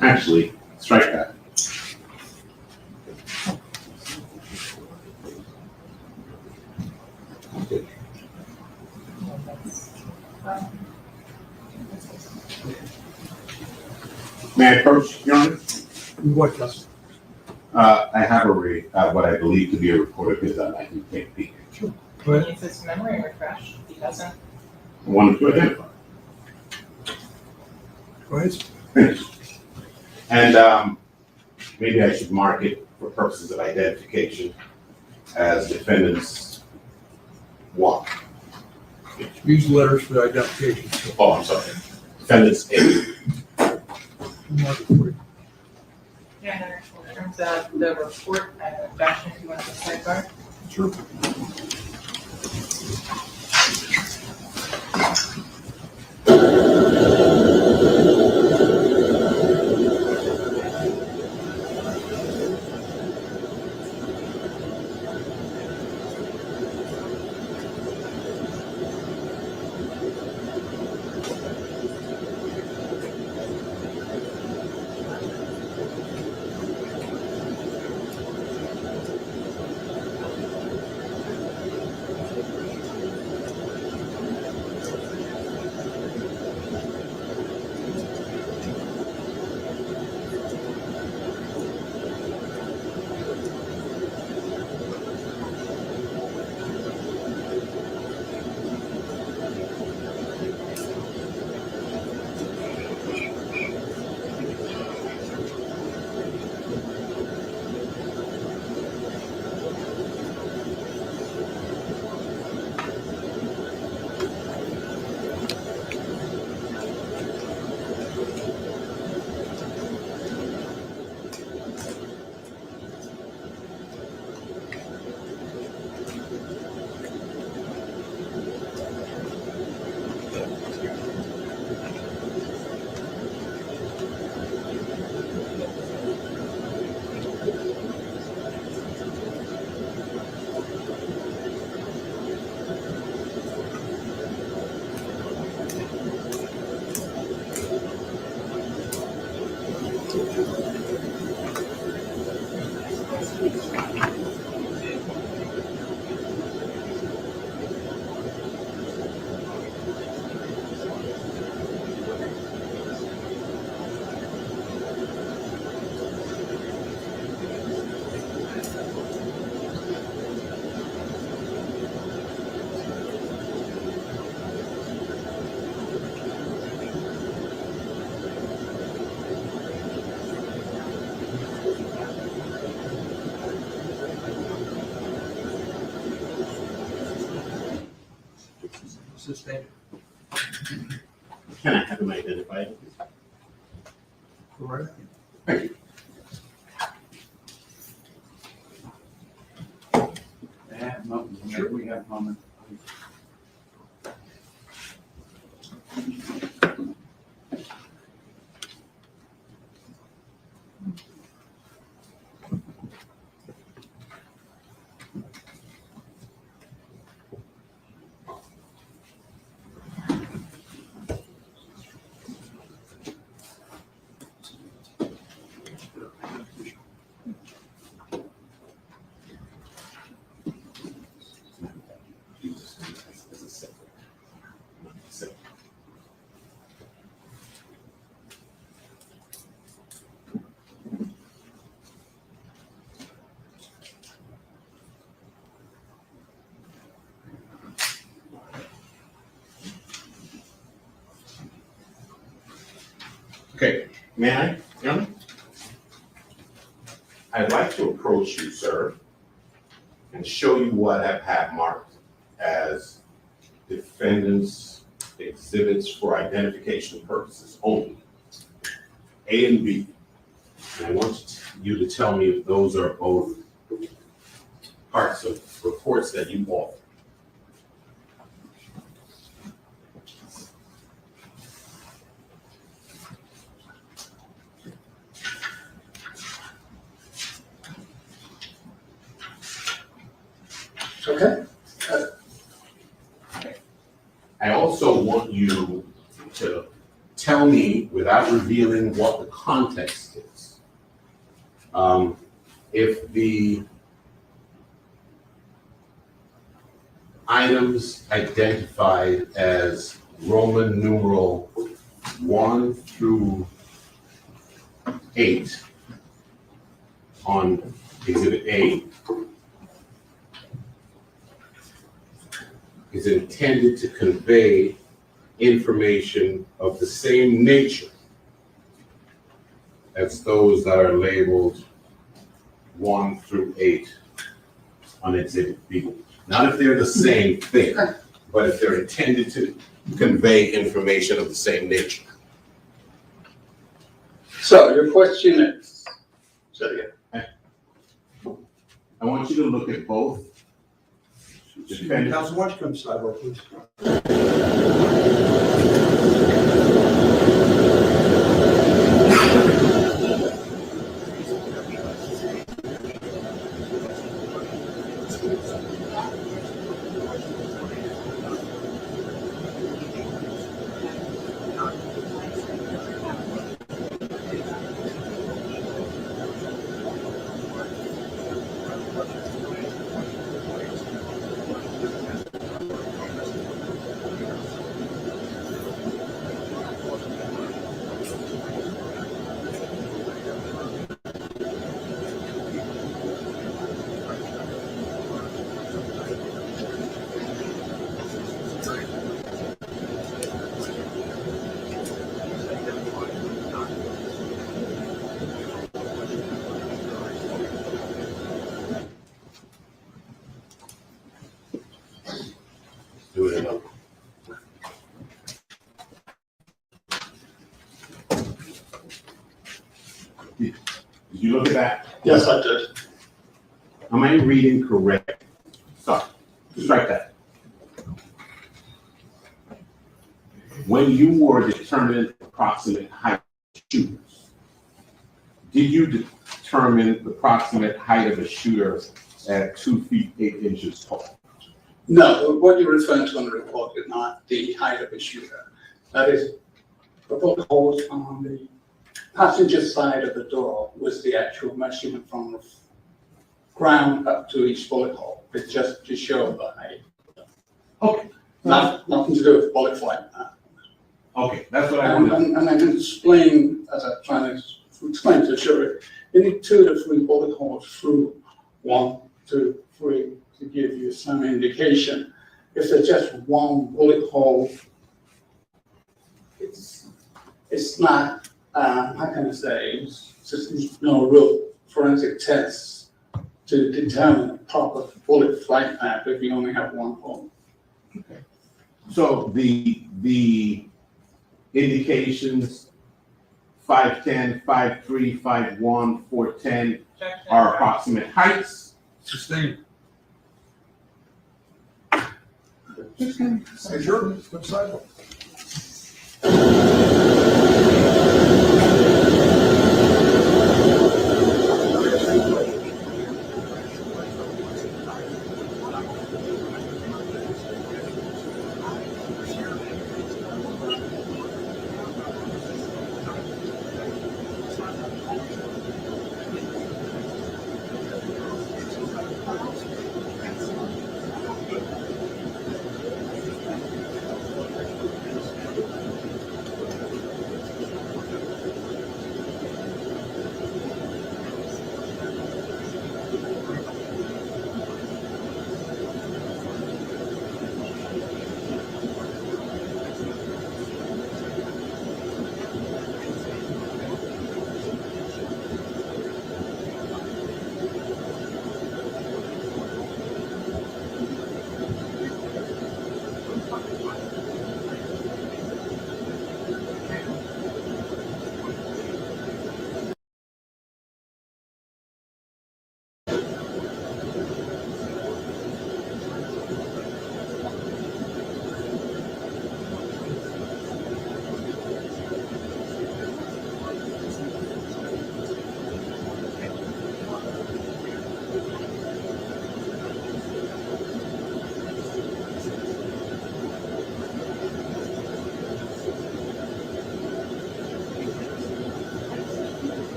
Actually, strike that. May I approach, Your Honor? What, Justice? I have what I believe to be a report of his, I can take a peek. Go Can ahead. you use his memory refresh? He doesn't. I wanted to identify. Go ahead. Finish. And maybe I should mark it for purposes of identification as defendant's one. Use letters for identification. Oh, I'm sorry. Defendant's A. Mark it for you. Yeah, in terms of the report, I have a question if you want to sidebar. Sure. Sustained. Can I have him identified? Correct. Thank you. Sure, we have comment. Okay, may I, Your Honor? I'd like to approach you, sir, and show you what I have marked as defendant's exhibits for identification purposes only, A and B. And I want you to tell me if those are both parts of reports that you authored. Okay? I also want you to tell me, without revealing what the context is, if the items identified as Roman numeral 1 through 8 on Exhibit A is intended to convey information of the same nature as those that are labeled 1 through 8 on Exhibit B. Not if they're the same thing, but if they're intended to convey information of the same nature. So your question is, say it again. I want you to look at both. Excuse me, Council, why don't you come sidewalk, please? Do it up. Did you look at that? Yes, I did. Am I reading correct? Sorry, strike that. When you were determining approximate height of shooters, did you determine the approximate height of a shooter at 2 feet 8 inches tall? No, what you're referring to on the report is not the height of the shooter. That is, the bullet holes on the passenger side of the door was the actual measurement from the ground up to each bullet hole. It's just to show the height. Okay. Nothing to do with bullet flight. Okay, that's what I wanted. And I can explain, as I'm trying to explain to the jury, you need 2 to 3 bullet holes through 1, 2, 3 to give you some indication. If there's just one bullet hole, it's not, how can I say, it's just no real forensic tests to determine a proper bullet flight path if you only have one hole. So the indications 5'10", 5'3", 5'1", 4'10" are approximate heights. Sustained. Hey, sure, come sidewalk.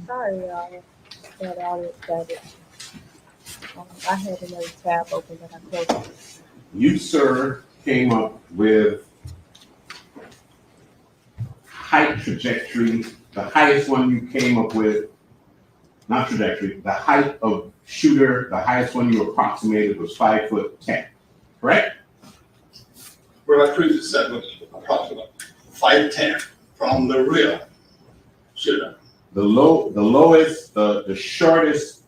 Sorry, y'all. That audit started. I had another tab open, but I closed it. You, sir, came up with height trajectory. The highest one you came up with, not trajectory, the height of shooter, the highest one you approximated was 5'10", correct? What I previously said was approximately 5'10" from the rear shooter. The lowest, the shortest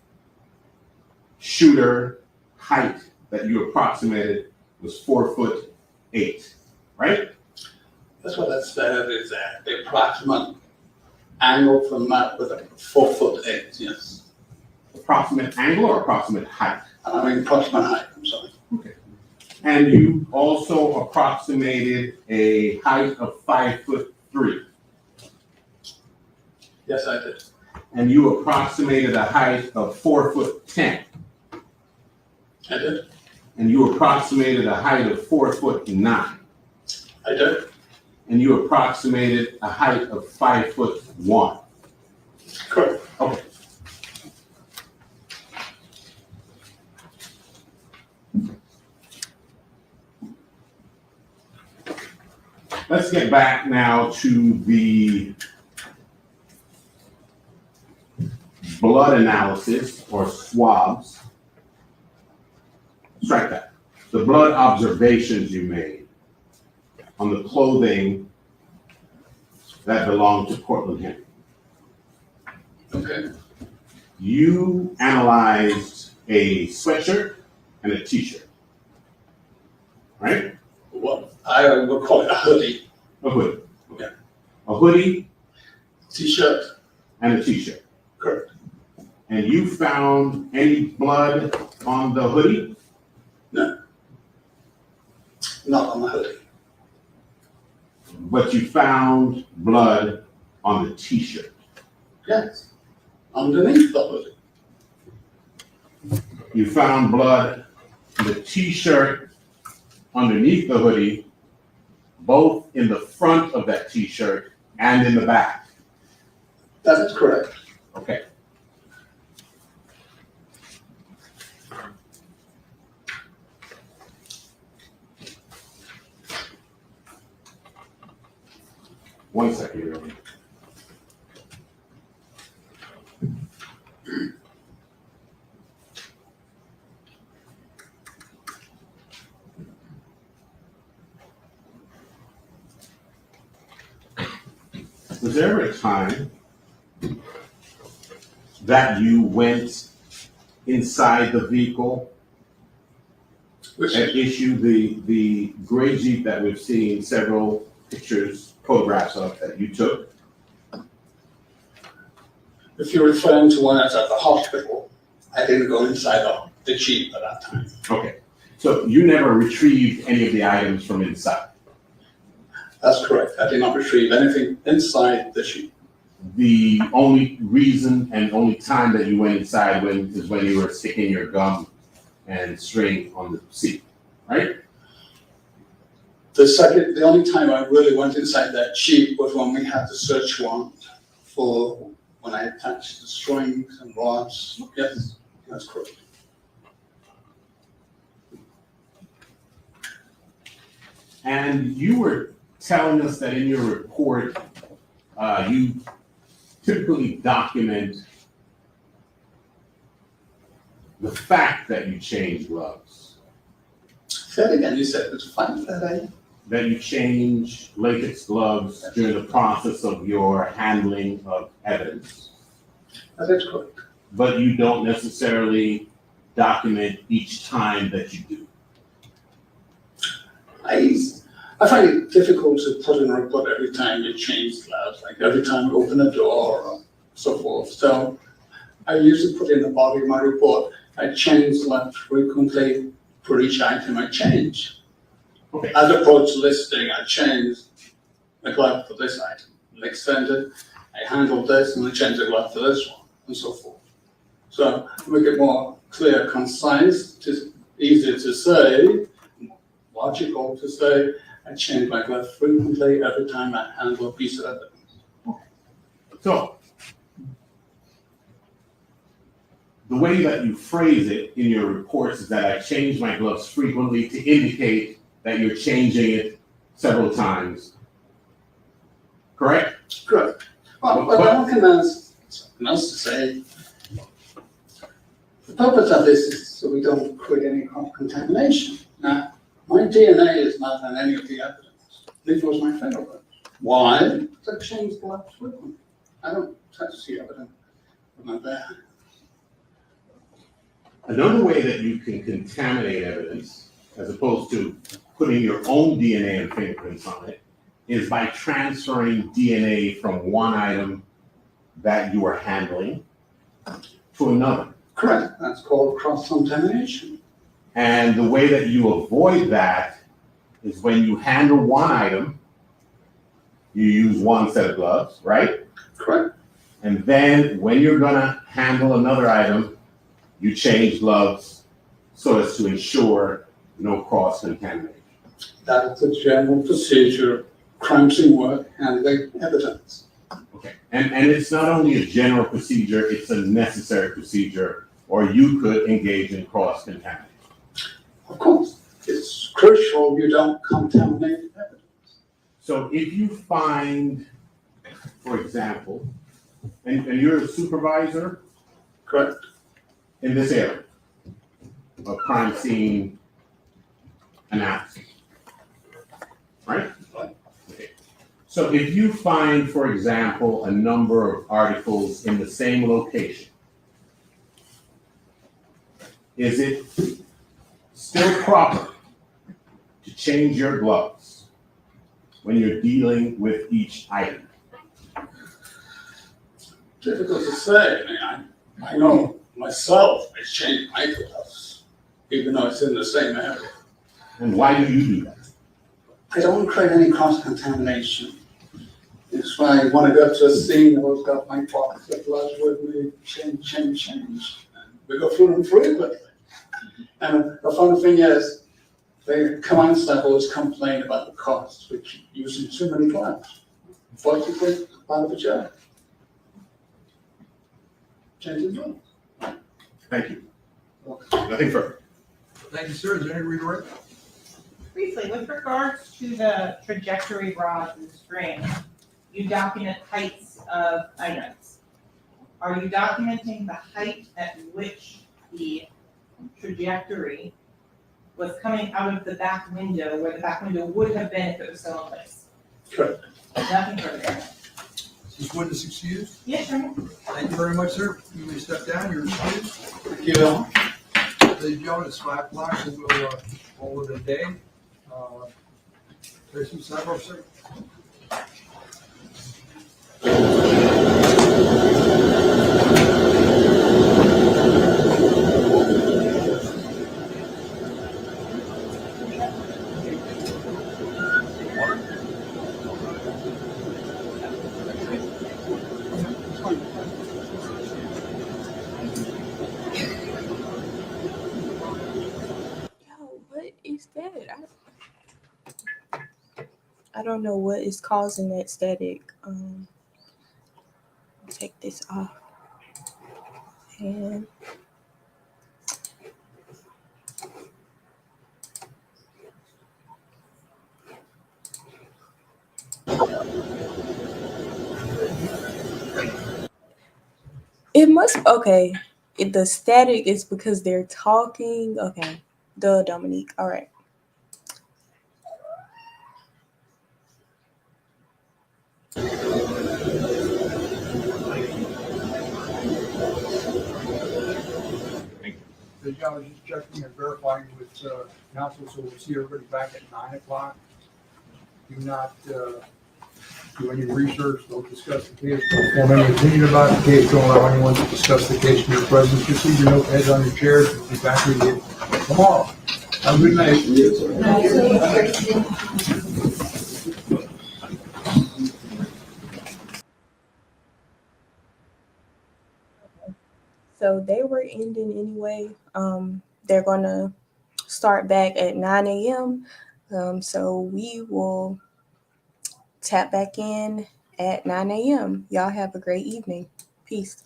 shooter height that you approximated was 4'8", right? That's what I said is that the approximate angle from that was 4'8", yes. Approximate angle or approximate height? I mean, approximate height, I'm sorry. And you also approximated a height of 5'3". Yes, I did. And you approximated a height of 4'10". I did. And you approximated a height of 4'9". I did. And you approximated a height of 5'1". Correct. Okay. Let's get back now to the blood analysis or swabs. Strike that. The blood observations you made on the clothing that belonged to Cortland Henry. Okay. You analyzed a sweatshirt and a t-shirt, right? What I would call it a hoodie, A hoodie. Yeah. A hoodie t-shirt. and a t-shirt. Correct. And you found any blood on the hoodie? Not on the hoodie. But you found blood on the t-shirt. Yes. Underneath the hoodie. You found blood on the t-shirt underneath the hoodie, both in the front of that t-shirt and in the back. That is correct. Okay. One second here. Was there ever a time that you went inside the vehicle Which and issued the gray Jeep that we've seen several pictures, photographs of that you took? if you're referring to when I was at the hospital, I didn't go inside the Jeep at that time. Okay, so you never retrieved any of the items from inside? That's correct. I did not retrieve anything inside the Jeep. The only reason and only time that you went inside is when you were sticking your gum and string on the seat, right? The only time I really went inside that Jeep was when we had the search warrant for when I attached the strings and rods. Yes, that's correct. And you were telling us that in your report, you typically document the fact that you change gloves, Say it again. You said it's fine that that you change latex gloves during the process of your handling of evidence, that is correct. but you don't necessarily document each time that you do. I find it difficult to put in a report every time you change gloves, like every time you open a door or so forth. So I usually put in the body of my report, I change gloves frequently for each item I change. Okay. As opposed to listing, I change the glove for this item, extended, I handle this and I change the glove for this one, and so forth. So to make it more clear, concise, just easier to say, logical to say, I change my glove frequently every time I handle a piece of evidence. So, the way that you phrase it in your reports is that I change my gloves frequently to indicate that you're changing it several times. Correct? Good. Well, but I recognize something else to say. The purpose of this is so we don't create any contamination. Now, my DNA is not on any of the evidence. This was my favorite. Why? Because I change gloves frequently. I don't touch the evidence with my bare. Another way that you can contaminate evidence, as opposed to putting your own DNA and fingerprints on it, is by transferring DNA from one item that you are handling to another. Correct. That's called cross-contamination. And the way that you avoid that is when you handle one item, you use one set of gloves, right? Correct. And then when you're gonna handle another item, you change gloves so as to ensure no cross-contamination. That is the general procedure, crime scene work, handling evidence. Okay, and it's not only a general procedure, it's a necessary procedure, or you could engage in cross-contamination. Of course, it's crucial you don't contaminate evidence. So if you find, for example, and you're a supervisor Correct. in this area of crime scene analysis, right? Okay. So if you find, for example, a number of articles in the same location, is it still proper to change your gloves when you're dealing with each item? Difficult to say. I know myself, I change my gloves, even though it's in the same area. And why do you do that? I don't want to create any cross-contamination. It's why I want to go to a scene, I've always got my box of gloves with me, change. And we go through them frequently. And the funny thing is, the command staff always complain about the cost, we keep using too many gloves. Fortunately, part of the job. Changing gloves. Thank you. Nothing further. Thank you, sir. Is there any redirect? Briefly, with regards to the trajectory rods and strings, you document heights of items. Are you documenting the height at which the trajectory was coming out of the back window, where the back window would have been if it was still in place? Correct. Nothing further. Is witness excused? Yes, sir. Thank you very much, sir. You may step down. You're excused. Thank you. Ladies and gentlemen, it's 5 o'clock. We'll go over the day. Tracy, sidebar, sir. Yo, what is that? I don't know what is causing that static. Take this off. And it must, okay. The static is because they're talking. Okay. Duh, Dominique. All right. Ladies and gentlemen, just checking and verifying with council, so we'll see everybody back at 9 o'clock. Do not do any research, don't discuss the case, don't form any opinion about the case, don't allow anyone to discuss the case in your presence. Just leave your notepads on your chairs. We'll be back with you tomorrow. Have a good night. So they were ending anyway. They're gonna start back at 9 a.m. So we will tap back in at 9 a.m. Y'all have a great evening. Peace.